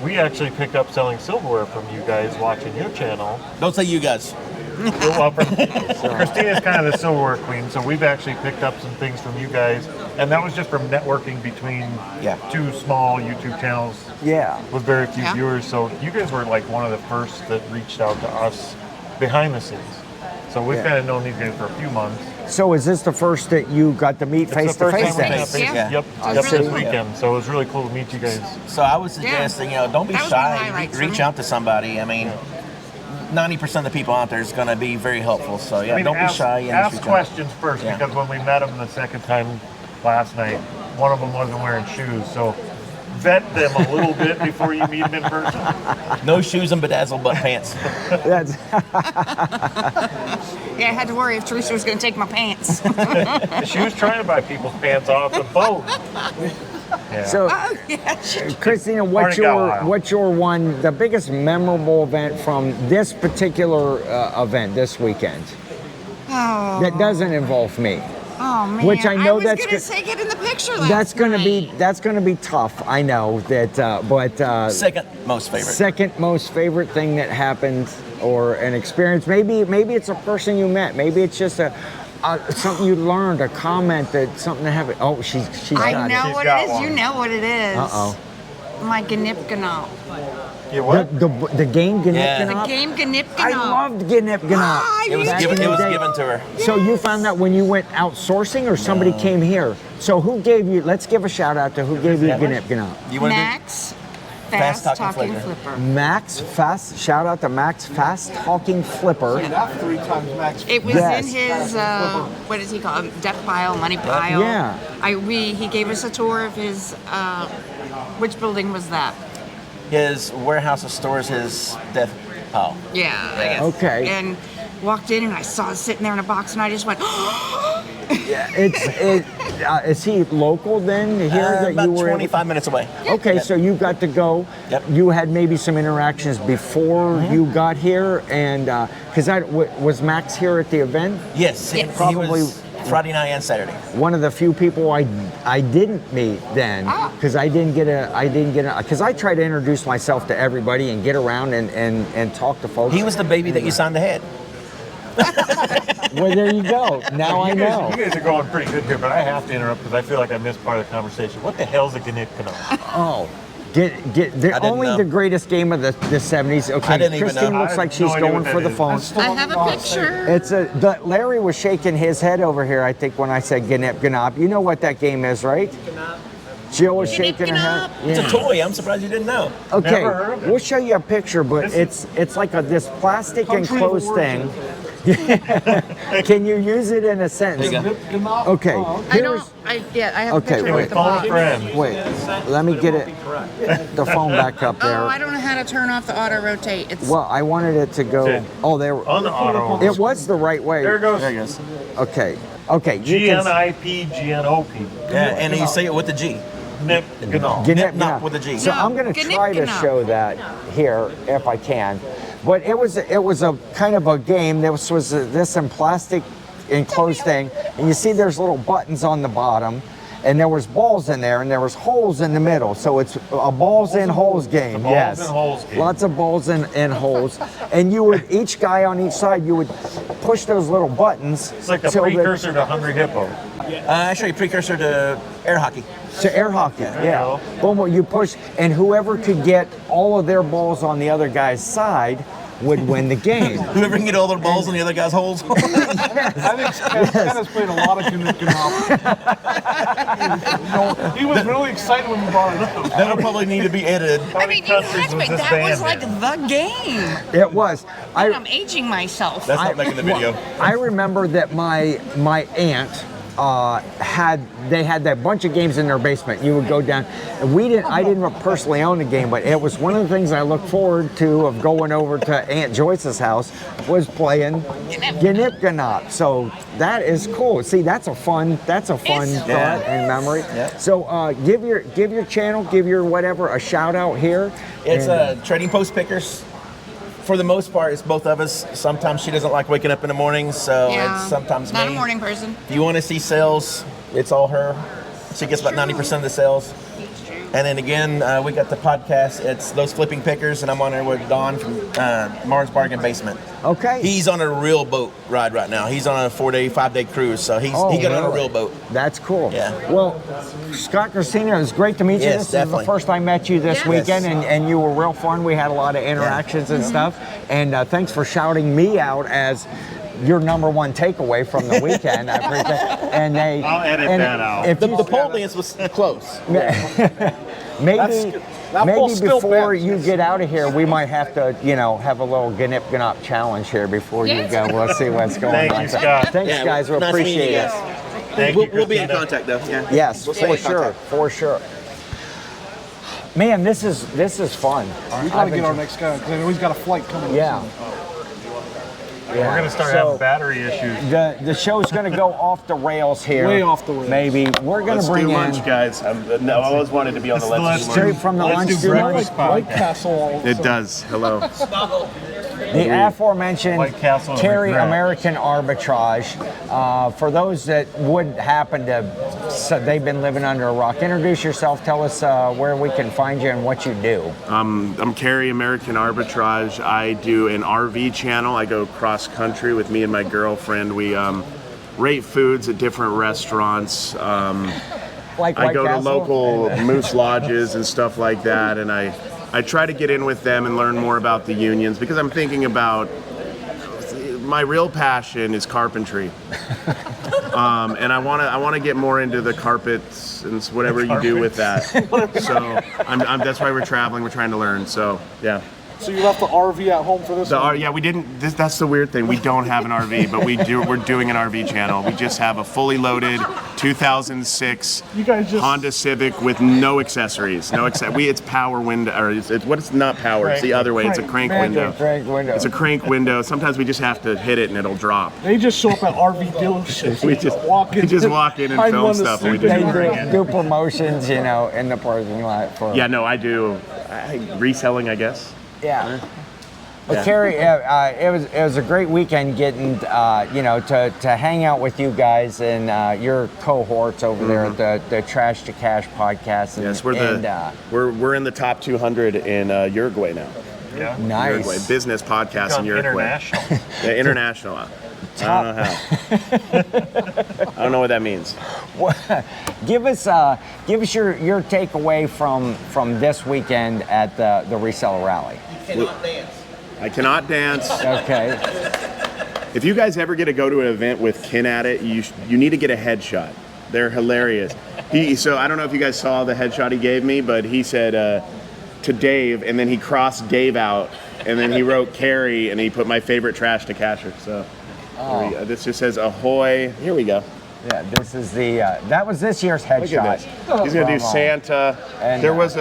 we actually picked up selling silverware from you guys watching your channel. Don't say you guys. Well, Christina's kind of the silverware queen, so we've actually picked up some things from you guys, and that was just from networking between 2 small YouTube channels with very few viewers. So you guys were like one of the first that reached out to us behind the scenes. So we've kind of known these guys for a few months. So is this the first that you got to meet face to face? Yep, this weekend. So it was really cool to meet you guys. So I would suggest, don't be shy. Reach out to somebody. I mean, 90% of the people out there is going to be very helpful. So don't be shy. Ask questions first, because when we met them the second time last night, one of them wasn't wearing shoes. So vet them a little bit before you meet them in person. No shoes and bedazzled butt pants. Yeah, I had to worry if Teresa was going to take my pants. She was trying to buy people's pants off the boat. Yeah. So, Christina, what's the biggest memorable event from this particular event this weekend that doesn't involve me? Oh man! Which I know was that's gonna say get in the picture. Last that's gonna night. that's gonna be tough. I know that, but Second most favorite. Second most favorite thing that happened or an experience. Maybe it's a person you met. Maybe it's just something you learned, a comment that something that happened. Oh, she's I got know it. what it is. You know what it is. Uh-oh. My Gnip-Gnop. The game Gnip Yeah. The Gnop? game Gnip-Gnop. I loved Gnip Gnop. It was given to her. So you found that when you went outsourcing, or somebody came here? So who gave you? Let's give a shout out to who gave you Gnip Gnop. Max, Fast Talking Flipper. Max Fast. Shout out to Max Fast Talking Flipper. That 3 times Max. It was Yes. in his what does he call it? Death pile, money pile. Yeah. He gave us a tour of his. Which building was that? His warehouse stores his death pile. Yeah. I guess. Okay. And walked in and I saw it sitting there in a box and I just went. Yeah. Is he local then? Here that About you were 25 minutes away. Okay, so you got to go. Yep. You had maybe some interactions before you got here, and because was Max here at the event? Yes. He Probably was Friday night and Saturday. one of the few people I didn't meet then, because I didn't get because I try to introduce myself to everybody and get around and talk to folks. He was the baby that you signed the head. Well, there you go. Now I know. You guys are going pretty good here, but I have to interrupt because I feel like I missed part of the conversation. What the hell's a Gnip-Gnop? Oh. Only know. the greatest game of the 70s. Okay, I didn't even Christine know. looks like she's I have no idea going what for that the is. phone. I have a picture. It's Larry was shaking his head over here, I think, when I said Gnip Gnop. You know what that game is, right? Jill was shaking her head. It's a toy. I'm surprised you didn't know. Okay, Never heard of it. we'll show you a picture, but it's like this plastic enclosed thing. Can you use it in a sentence? There you go. Okay. I have a Okay, picture wait. with the box. Wait, let me get the phone back up there. Oh, I don't know how to turn off the auto rotate. It's Well, I wanted it to go. Oh, there. On the auto. It was the right way. There it goes. There he goes. Okay. Okay. you can- GNIP. Yeah, and you say it with the G. Gnip-Gnop. Gnip with a G. So I'm going to try to show that here if I can. But it was a kind of a game. This was this in plastic enclosed thing, and you see there's little buttons on the bottom, and there was balls in there, and there was holes in the middle. So it's a balls in holes game. Balls and holes game. Lots of balls and holes, and you would each guy on each side you would push those little buttons. It's like the till precursor to Hungry Hippo. Actually, precursor to air hockey. To air hockey, yeah. Boom, you push, and whoever could get all of their balls on the other guy's side would win the game. Whoever can get all their balls in the other guy's holes. I think Ken has played a lot of Gnip-Gnop. He was really excited when we brought it up. That'll probably need to be edited. I mean, you had to, but that was like the game. It was. I'm aging myself. That's not making the video. I remember that my aunt had that bunch of games in their basement. You would go down. And I didn't personally own the game, but it was one of the things I looked forward to of going over to Aunt Joyce's house was playing Gnip-Gnop. So that is cool. See, that's a fun thought and memory. Yeah. So give your channel, give your whatever a shout out here. It's Trading Post Pickers. For the most part, it's both of us. Sometimes she doesn't like waking up in the morning, so it's sometimes not me. a morning person. If you want to see sales, it's all her. She gets about 90% of the sales. And then again, we got the podcast. It's Those Flipping Pickers, and I'm on there with Don from Mars Bargain Basement. Okay. He's on a real boat ride right now. He's on a 5-day cruise, so he got on a real boat. That's cool. Yeah. Well, Scott, Christina, it was great to meet you. Yes, This definitely. is the first I met you this Yes. weekend, and you were real fun. We had a lot of interactions and stuff. And thanks for shouting me out as your number one takeaway from the weekend. I appreciate it. And I'll edit that out. If The pole dance was close. Maybe pole's still before bent. you get out of here, we might have to, have a little Gnip-Gnop challenge here before you go. We'll see what's going Thank on. you, Scott. Thanks, Yeah, guys. We nice meeting appreciate you it. guys. Thank you, We'll be in Christina. contact though. Yeah. Yes, We'll stay for in sure, contact. for sure. Man, this is fun. We gotta get our next guy because he's got a flight coming. Yeah. We're going to start having battery issues. The show's going to go off the rails here. Way off the rails. Maybe we're going to bring in guys. I always wanted to be on the Let's Do straight from the lunch do to lunch. breakfast White Castle. It does. Hello. The aforementioned White Castle Cary regret. American Arbitrage. For those that would happen to, so they've been living under a rock, introduce yourself. Tell us where we can find you and what you do. I'm Cary American Arbitrage. I do an RV channel. I go cross country with me and my girlfriend. We rate foods at different restaurants. Like I White go Castle? to local moose lodges and stuff like that, and I try to get in with them and learn more about the unions because I'm thinking about my real passion is carpentry. And I want to get more into the carpets and whatever you do with that. So that's why we're traveling. We're trying to learn. So yeah. So you left the RV at home for this one? Yeah, we didn't. That's the weird thing. We don't have an RV, but we're doing an RV channel. We just have a fully loaded 2006 Honda Civic with no accessories. It's power window, or it's not power. It's the other way. It's a crank window. It's a crank window. Sometimes we just have to hit it and it'll drop. They just show up at RV dealerships. We just walk in and film stuff. And we do promotions, in the parking lot for. Yeah, no, I do reselling, I guess. Yeah. Well, Cary, it was a great weekend getting to hang out with you guys and your cohorts over there at the Trash to Cash podcast. And, yes, we're in the top 200 in Uruguay now. Yeah, nice. Uruguay business podcast in Uruguay. International. Yeah, international. I don't know how. I don't know what that means. Give us your takeaway from this weekend at the Reseller Rally. I cannot dance. Okay. If you guys ever get to go to an event with Ken at it, you need to get a headshot. They're hilarious. So I don't know if you guys saw the headshot he gave me, but he said to Dave, and then he crossed Dave out, and then he wrote Cary, and he put my favorite trash to casher. So this just says ahoy. Here we go. Yeah, this is that was this year's headshot. Look at this. He's gonna do Santa. And there was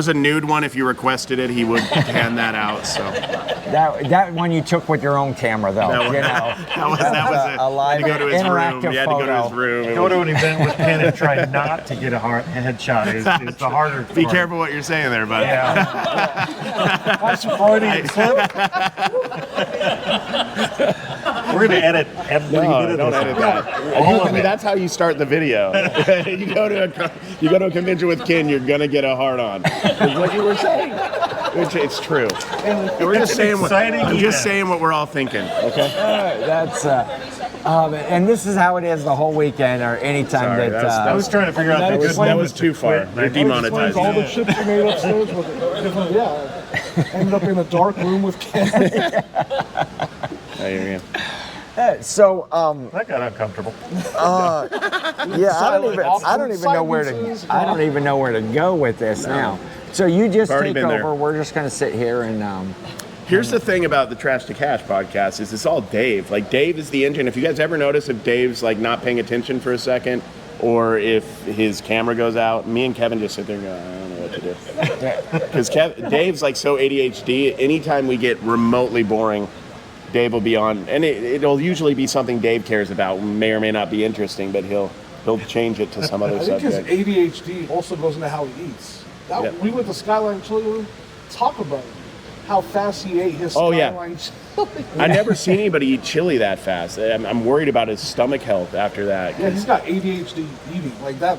a nude one. If you requested it, he would hand that out. So that one you took with your own camera, though. That was a live interactive You had to go to his room. Go to an event with Ken and try not to get a headshot is the harder part. Be careful what you're saying there, bud. That's Freudian slip. We're gonna edit every bit of don't this. edit that. That's how you start the video. you go to a convention with Ken, you're gonna get a hard on. It's what you were saying. It's true. And we're just saying what we're all thinking. Okay. That's and this is how it is the whole weekend or anytime Sorry, that. I was trying to figure out that was too far. You're demonetized. All the chips you made upstairs with different, ended up in a dark room with Ken. I hear you. So that got uncomfortable. Yeah, I don't even know where to go with this now. So you just take over. There. We're just going to sit here and. Here's the thing about the Trash to Cash podcast is it's all Dave. Like Dave is the engine. If you guys ever notice if Dave's like not paying attention for a second, or if his camera goes out, me and Kevin just sit there and go, I don't know what to do. Because Dave's like so ADHD. Anytime we get remotely boring, Dave will be on, and it'll usually be something Dave cares about, may or may not be interesting, but he'll change it to some other subject. I think his ADHD also goes into how he eats. We went to Skyline Chili Room, talk about how fast he ate his Skyline chili. I've never seen anybody eat chili that fast. I'm worried about his stomach health after that. Yeah, he's got ADHD eating like that.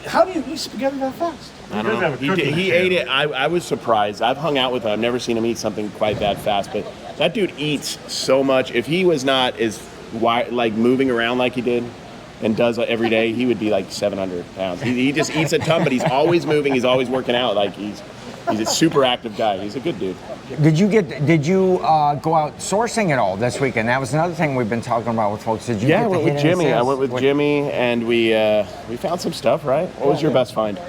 How do you eat spaghetti that fast? I don't know. He ate it. I was surprised. I've hung out with him. I've never seen him eat something quite that fast, but that dude eats so much. If he was not as moving around like he did and does every day, he would be like 700 pounds. He just eats a ton, but he's always moving. He's always working out. Like he's a super active guy. He's a good dude. Did you go out sourcing at all this weekend? That was another thing we've been talking about with folks. Did you? Yeah, I went with Jimmy. And we found some stuff. Right? What was your best find?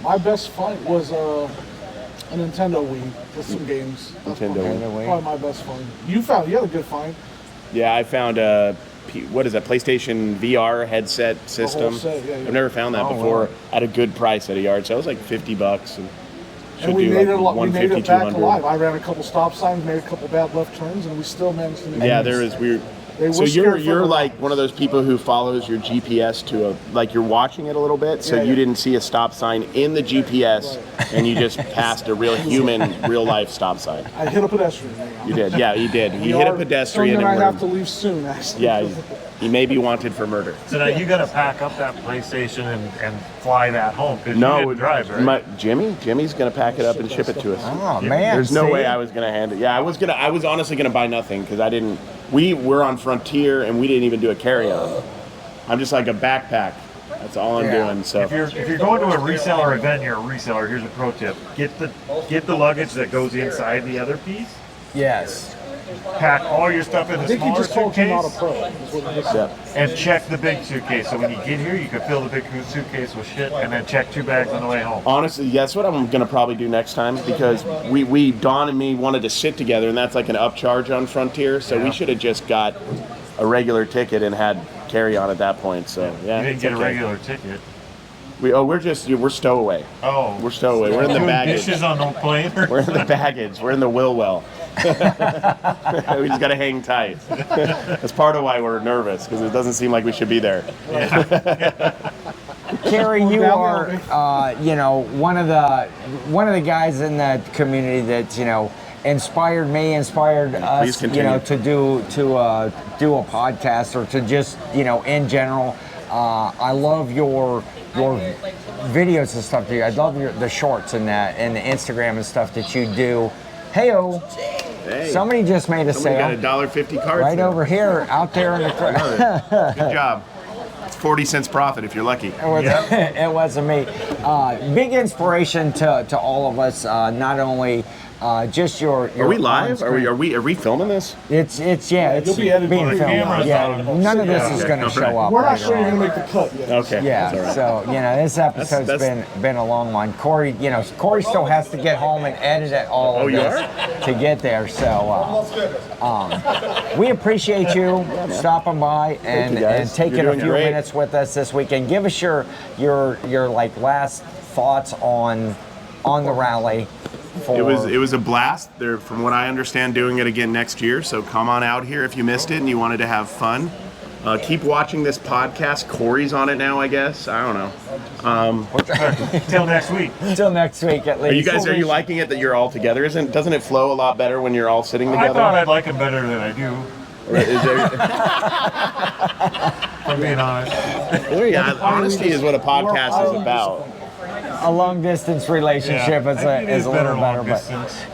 My best find was a Nintendo Wii with some games. Nintendo Wii. Probably my best find. You had a good find. Yeah, I found what is that, PlayStation VR headset system. I've never found that before at a good price at a yard sale. It was like $50 and we made it back alive. I ran a couple stop signs, made a couple bad left turns, and we still managed to make it. Yeah, So you're like one of those people who follows your GPS to like you're watching it a little bit, so you didn't see a stop sign in the GPS, and you just passed a real human, real life stop sign. I hit a pedestrian. You did, yeah, you did. He hit a pedestrian. And I have to leave soon, actually. Yeah, he may be wanted for murder. So now you got to pack up that PlayStation and fly that home because you didn't drive, right? Jimmy's gonna pack it up and ship it to us. Oh man, there's no way I was gonna hand it. Yeah, I was honestly gonna buy nothing because I didn't. We were on Frontier and we didn't even do a carry-on. I'm just like a backpack. That's all I'm doing. So if you're going to a reseller event, you're a reseller. Here's a pro tip: get the luggage that goes inside the other piece. Yes. Pack all your stuff in the smaller suitcase. Yep. And check the big suitcase. So when you get here, you can fill the big suitcase with shit, and then check 2 bags on the way home. Honestly, that's what I'm gonna probably do next time because we Dawn and me wanted to sit together, and that's like an upcharge on Frontier. So we should have just got a regular ticket and had carry on at that point. So yeah, You didn't get a regular ticket. We're stowaway. Oh, we're stowaway. We're in the Doing baggage. dishes on the plane. We're in the baggage. We're in the wheel well. We just gotta hang tight. That's part of why we're nervous because it doesn't seem like we should be there. Cary, you are, one of the guys in that community that inspired me, inspired us, to do a podcast or to just in general. I love your videos and stuff. I love the shorts and the Instagram and stuff that you do. Hey-o. Hey. Somebody just made a sale. Got a $1.50 card. Right over here, out there in the crowd. Good job. It's 40 cents profit if you're lucky. It wasn't me. Big inspiration to all of us. Not only just your. Are we live? Are we filming this? It's You'll be edited being by the filmed. cameras None of this is going to show up. We're not later sure you're on. gonna make the cut yet. Okay. Yeah, that's all right. so this episode's been a long one. Corey, Corey still has to get home and edit it all of this to get there. So we appreciate you stopping by and taking a few minutes with us this weekend. Give us your like last thoughts on the rally. It was a blast. They're, from what I understand, doing it again next year. So come on out here if you missed it and you wanted to have fun. Keep watching this podcast. Corey's on it now, I guess. I don't know. Till next week. Till next week, at least. Are you liking it that you're all together? Doesn't it flow a lot better when you're all sitting together? I thought I'd like it better than I do. I'm being honest. Honesty is what a podcast is about. A long distance relationship is a little better, but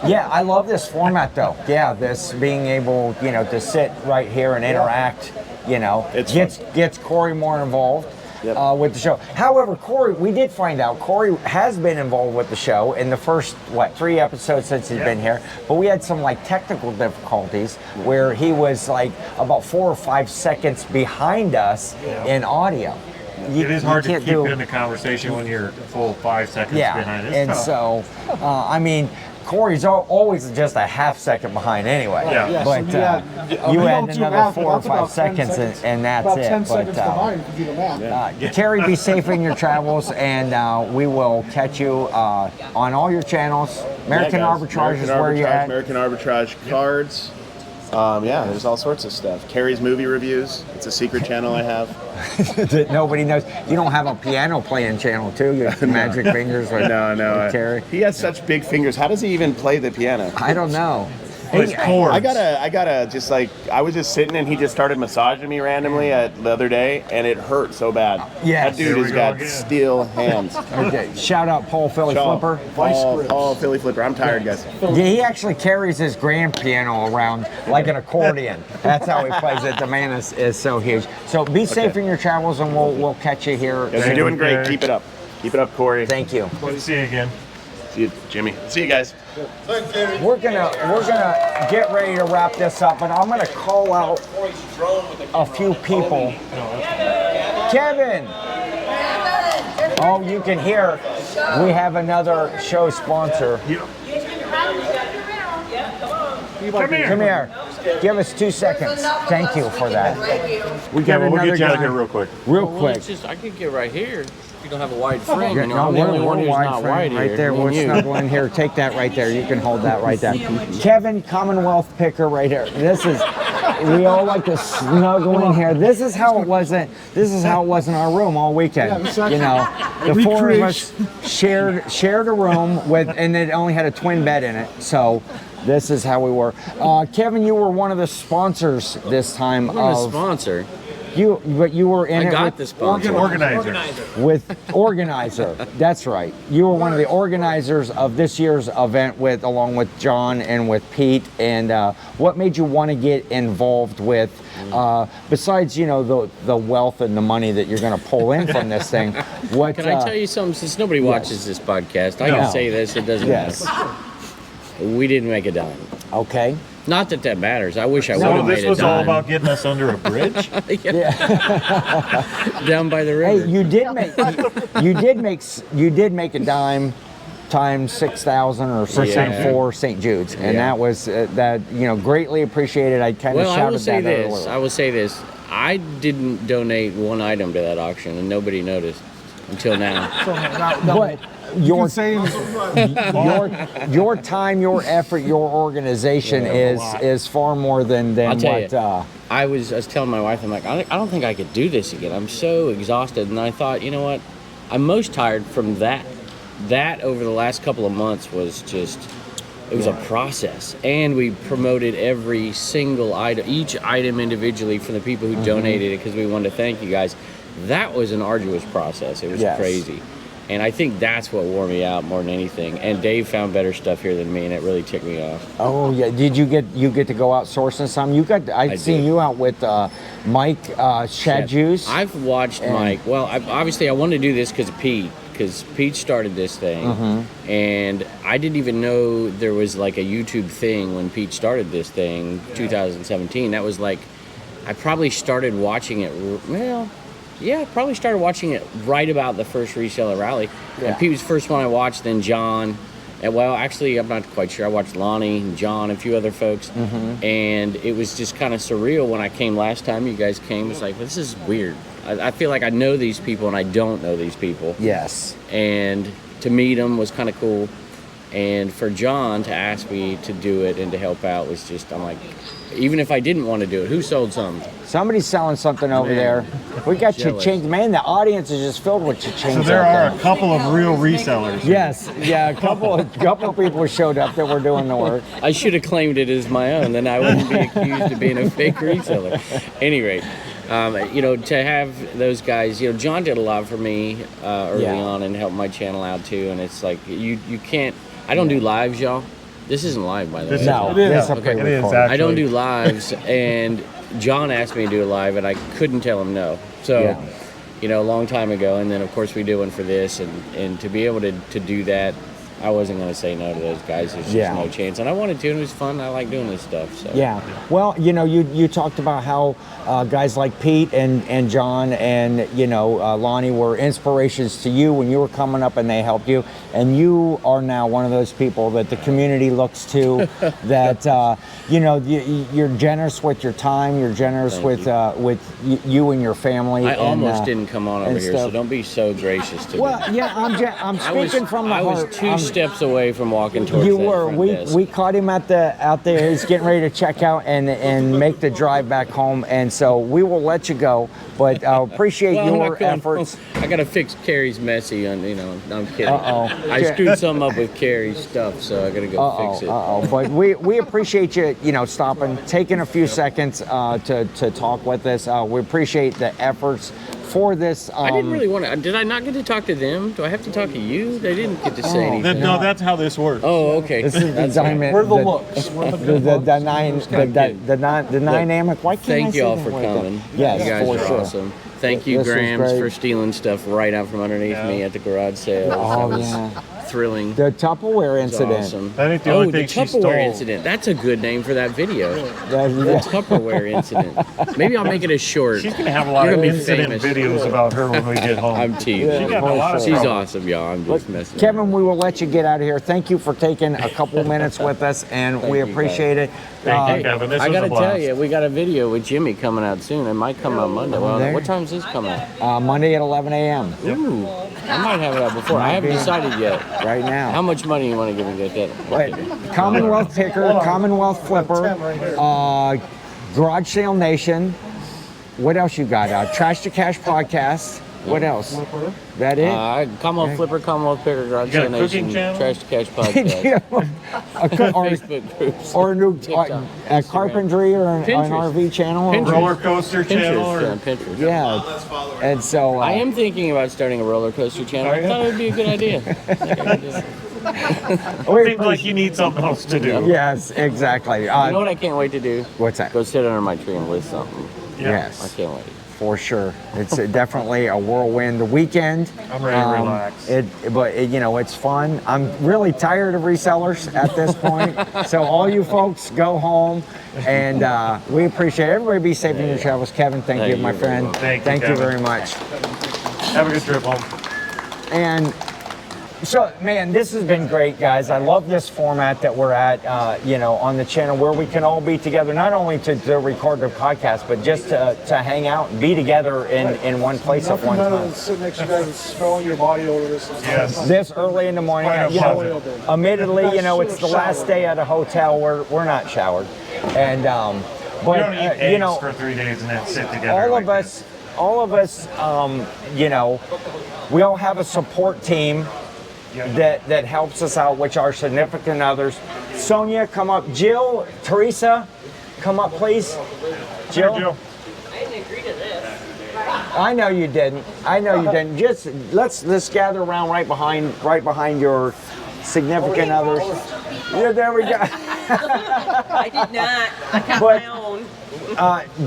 I love this format though. Yeah, this being able to sit right here and interact. Gets Corey more involved with the show. However, Corey, we did find out Corey has been involved with the show in the first 3 episodes since he's been here, but we had some technical difficulties where he was about 4 or 5 seconds behind us in audio. It is hard to keep in the conversation when you're full 5 seconds behind. It's tough. So, Corey's always just a half second behind anyway. Yeah. But you had another 4 or 5 seconds, and that's about it. 10 But seconds behind if you do the math. Cary, be safe in your travels, and we will catch you on all your channels. American Arbitrage is where you're at. American Arbitrage cards. There's all sorts of stuff. Cary's movie reviews. It's a secret channel I have. That nobody knows. You don't have a piano playing channel too? You have magic fingers with Cary? He has such big fingers. How does he even play the piano? I don't know. I gotta just I was just sitting and he just started massaging me randomly the other day and it hurt so bad. Yes. That dude has got steel hands. Okay, shout out Paul Flipper. Paul Philly Flipper. I'm tired, guys. Yeah, he actually carries his grand piano around like an accordion. That's how he plays it. The man is so huge. So be safe in your travels, and we'll catch you here. Yeah, you're doing great. Keep it up. Keep it up, Corey. Thank you. Good to see you again. See you, Jimmy. See you guys. We're gonna get ready to wrap this up, and I'm gonna call out a few people. Kevin. Oh, you can hear. We have another show sponsor. Come here. Give us 2 seconds. Thank you for that. We got we'll another get you out guy. of here real quick. Real quick. I could get right here. You don't have a wide frame. Yeah, no, I'm the only one who's not wide right here. there. We'll snuggle in here. Take that right there. You can hold that right there. Kevin, Commonwealth picker right here. This is we all like to snuggle in here. This is how it wasn't. This is how it was in our room all weekend. You know, the four of us shared a room with, and it only had a twin bed in it. So this is how we were. Kevin, you were one of the sponsors this time. I'm a sponsor. But you were in I it got with the sponsor. Organizer. That's right. You were one of the organizers of this year's event along with John and with Pete. And what made you want to get involved with, besides the wealth and the money that you're going to pull in from this thing? What Can I tell you something? Since nobody watches this podcast, I can say this. It doesn't matter. We didn't make a dime. Okay. Not that matters. I wish I would have made a dime. This was all about getting us under a bridge? Down by the river. Hey, you did make a dime times 6,000 or 604 St. Jude's, and that was greatly appreciated. I kind of shouted that earlier. I will say this. I didn't donate one item to that auction, and nobody noticed until now. But your time, your effort, your organization is far more than I'll tell what. You, I was telling my wife, I'm like, I don't think I could do this again. I'm so exhausted, and I thought, you know what? I'm most tired from that. That over the last couple of months was just. It was a process, and we promoted every single item, each item individually for the people who donated it because we wanted to thank you guys. That was an arduous process. It was crazy. And I think that's what wore me out more than anything. And Dave found better stuff here than me, and it really ticked me off. Oh yeah, did you get to go out sourcing some? I've seen you out with Mike Shad Juice. I've watched Mike. Well, obviously I wanted to do this because of Pete. Because Pete started this thing, and I didn't even know there was like a YouTube thing when Pete started this thing, 2017. That was like, I probably started watching it. Probably started watching it right about the first Reseller rally. Yeah. And Pete was the first one I watched, then John. And well, actually, I'm not quite sure. I watched Lonnie and John, and a few other folks. And it was just kind of surreal when I came last time. You guys came. It's like, this is weird. I feel like I know these people and I don't know these people. Yes. And to meet them was kind of cool. And for John to ask me to do it and to help out was just, I'm like, even if I didn't want to do it, who sold something? Somebody's selling something over there. We got cha-ching. Man, the audience is just filled with cha-ching. So there are a couple of real resellers. Yes, yeah, a couple of people showed up that were doing the work. I should have claimed it as my own, then I wouldn't be accused of being a fake reseller. Anyway, to have those guys, John did a lot for me early on and helped my channel out too. And it's like, you can't, I don't do lives, y'all. This isn't live, by the way. No, it is. Okay. It is I don't do lives, and John asked me to do a live, and I couldn't tell him no. So, a long time ago, and then of course we did one for this, and to be able to do that, I wasn't going to say no to those guys. There's just no chance, and I wanted to, and it was fun. I like doing this stuff. So. Yeah. Well, you talked about how guys like Pete and John and Lonnie were inspirations to you when you were coming up, and they helped you. And you are now one of those people that the community looks to. That you're generous with your time. You're generous with you and your family. I almost didn't come on over here, so don't be so gracious to me. Well, yeah, I'm speaking from the heart. I was two steps away from walking towards you that were. front We desk. we caught him out there. He's getting ready to check out and make the drive back home. And so we will let you go. But I appreciate your efforts. I gotta fix Cary's messy. No, I'm kidding. I Yeah. screwed some up with Cary's stuff, so I gotta go fix it. But we appreciate you, stopping, taking a few seconds to talk with us. We appreciate the efforts for this. I didn't really want to. Did I not get to talk to them? Do I have to talk to you? They didn't get to say anything. No, that's how this works. Oh, okay. This is the diamond. We're the looks. We're The dynamic. Why can't I Thank say you all that for like that? coming. Yes, you guys for are sure. awesome. Thank you, This was Grams, great. for stealing stuff right out from underneath me at the garage sale. Oh, that was yeah. thrilling. The Tupperware It was incident. awesome. That ain't the only thing the she stole. Tupperware incident. That's a good name for that video. The Tupperware incident. Maybe I'll make it a short. She's going to have a lot You're of gonna be incident famous. videos about her when we get home. I'm teasing. She got in a lot of She's trouble. awesome, y'all. I'm just messing. Kevin, we will let you get out of here. Thank you for taking a couple minutes with us, and we appreciate it. Thank you, Kevin. This I was gotta a blast. tell you, we got a video with Jimmy coming out soon. It might come out Monday. Well, there. what time's this come out? Monday at 11 a.m. Ooh, I might have it out before. I haven't decided yet. Right now. How much money you want to give me to get that? Commonwealth picker, Commonwealth flipper. Garage Sale Nation. What else you got? Trash to Cash podcast. What else? That it? Commonwealth Flipper, Commonwealth Picker, Garage You got a Sale cooking Nation, channel? Trash to Cash podcast. Facebook groups. Or a new TikTok, carpentry or an Pinterest. RV channel? Pinterest. Roller coaster channel? Or? Pinterest. Yeah. And so I am thinking about starting a roller coaster channel. I thought it would be a good idea. I think like you need something else to do. Yes, exactly. You know what I can't wait to do? What's that? Go sit under my tree and list something. Yes. I can't wait. For sure. It's definitely a whirlwind weekend. I'm ready to relax. It's fun. I'm really tired of resellers at this point. So all you folks go home, and we appreciate it. Everybody be safe in your travels. Kevin, thank you, my friend. Thank you you Kevin. very much. Have a good trip home. And so, man, this has been great, guys. I love this format that we're at, on the channel where we can all be together, not only to record the podcast, but just to hang out and be together in one place at one time. Sit next to you guys and smelling your body over this. Yes. This early in the morning, admittedly, it's the last day at a hotel. We're not showered, and We but don't eat eggs for 3 days and then sit together. all of us, we all have a support team that helps us out, which are significant others. Sonia, come up. Jill, Teresa, come up, please. Jill. I didn't agree to this. I know you didn't. Just let's gather around right behind your significant others. Yeah, there we go. I did not. I got my own.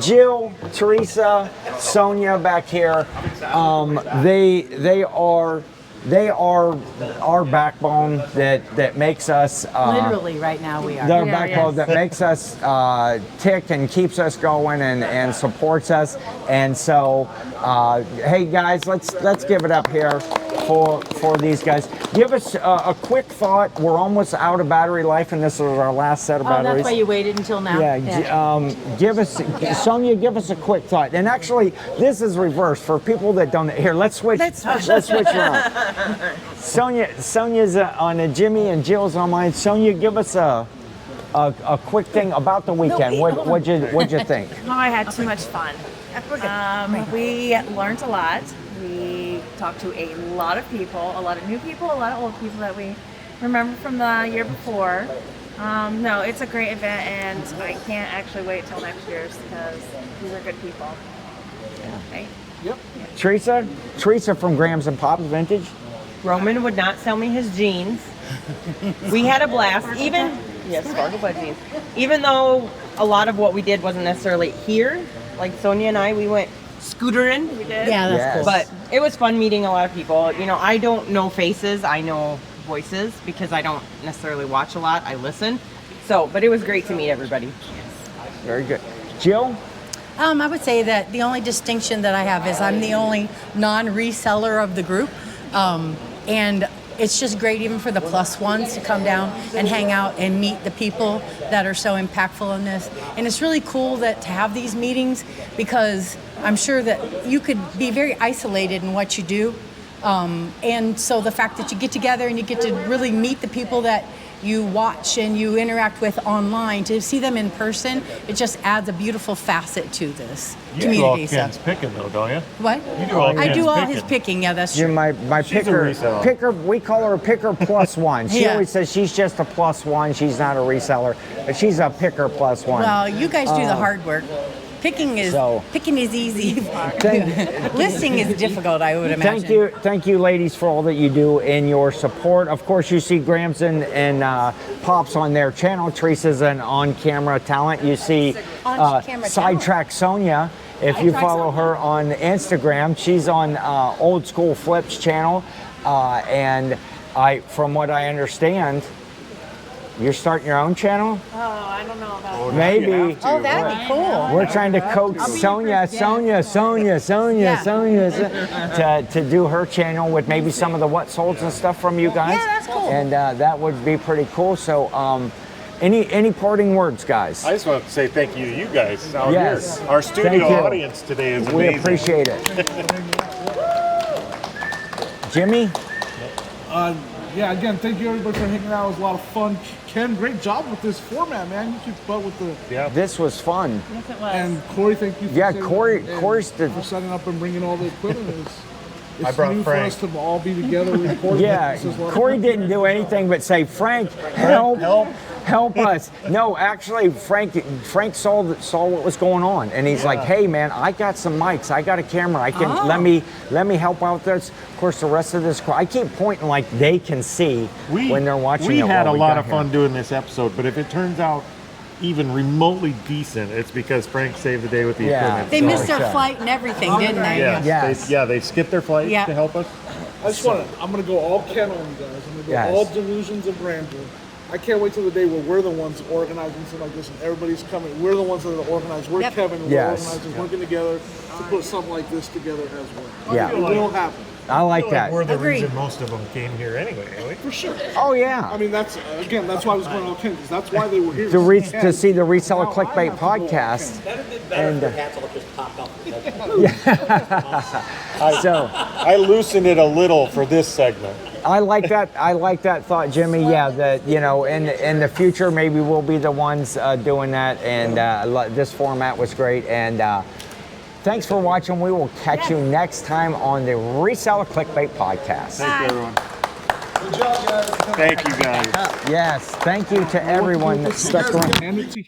Jill, Teresa, Sonia back here. They are our backbone that makes us literally right now we are. Their backbone that makes us tick and keeps us going and supports us. And so, hey guys, let's give it up here for these guys. Give us a quick thought. We're almost out of battery life, and this is our last set of batteries. That's why you waited until now. Give us, Sonia, give us a quick thought. And actually, this is reversed for people that don't. Here, let's switch around. Sonia's on a Jimmy and Jill's on mine. Sonia, give us a quick thing about the weekend. What'd you think? Oh, I had too much fun. We learned a lot. We talked to a lot of people, a lot of new people, a lot of old people that we remember from the year before. No, it's a great event, and I can't actually wait till next year's because these are good people. Right? Yep. Teresa from Grams and Pops Vintage. Roman would not sell me his jeans. We had a blast. Sparkle Bud jeans. Even though a lot of what we did wasn't necessarily here, like Sonia and I, we went scootering. We did. Yeah, that's cool. But it was fun meeting a lot of people. I don't know faces. I know voices because I don't necessarily watch a lot. I listen. But it was great to meet everybody. Very good. Jill? I would say that the only distinction that I have is I'm the only non-reseller of the group. And it's just great even for the plus ones to come down and hang out and meet the people that are so impactful in this. And it's really cool to have these meetings because I'm sure that you could be very isolated in what you do. And so the fact that you get together and you get to really meet the people that you watch and you interact with online, to see them in person, it just adds a beautiful facet to this community. You do all Ken's picking though, don't you? What? You do all I do Ken's all picking. his picking, yeah, that's You're true. my She's a picker. reseller. Picker. We call her a picker plus one. She Yeah. always says she's just a plus one. She's not a reseller, but she's a picker plus one. Well, you guys do the hard work. Picking is easy. Listing is difficult, I would imagine. Thank you, ladies, for all that you do in your support. Of course, you see Grams and Pops on their channel. Teresa's an on-camera talent. You see Sidetrack Sonia. If you follow her on Instagram, she's on Old School Flips channel, and from what I understand, you're starting your own channel? Oh, I don't know about Maybe. Oh, that'd be cool. We're trying to coax Sonia to do her channel with maybe some of the what solds and stuff from you guys. Yeah, that's cool. And that would be pretty cool. So, any parting words, guys? I just want to say thank you to you guys out Yes. here. Our Thank studio you. audience today is amazing. We appreciate it. Jimmy? Yeah, again, thank you everybody for hanging out. It was a lot of fun. Ken, great job with this format, man. You keep butt with the. Yeah. This was fun. Yes, it was. And Corey, thank you. For Corey's for setting up and bringing all the equipment. It's I brought new Frank. for us to all be together recording. Yeah, This is a lot of Corey fun. didn't do anything but say, Frank, help us. No, actually, Frank saw what was going on, and he's like, hey man, I got some mics, I got a camera, I can let me help out this. Of course, the rest of this crew, I keep pointing like they can see when they're watching. We it had a while lot got of fun doing this episode, but if it turns out even remotely decent, it's because Frank saved the day with the equipment. They missed their flight and everything, didn't they? Yes. They skipped their flight Yeah. to help us. I just want to. I'm going to go all Ken on you guys. I'm going to go all delusions of grandeur. I can't wait till the day where we're the ones organizing something like this and everybody's coming. We're the ones that are organized. We're Kevin. We're organizers working together to put something like this together as well. Yeah. It will happen. I like that. We're the reason most of them came here anyway. For sure. Oh yeah. I mean, that's why I was going all Ken, because that's why they were here. To see the Reseller Clickbait podcast. And so I loosened it a little for this segment. I like that. I like that thought, Jimmy. Yeah, that in the future maybe we'll be the ones doing that. And this format was great. And thanks for watching. We will catch you next time on the Reseller Clickbait podcast. Thank you, everyone. Good job, guys. Thank you, guys. Yes, thank you to everyone that stuck around.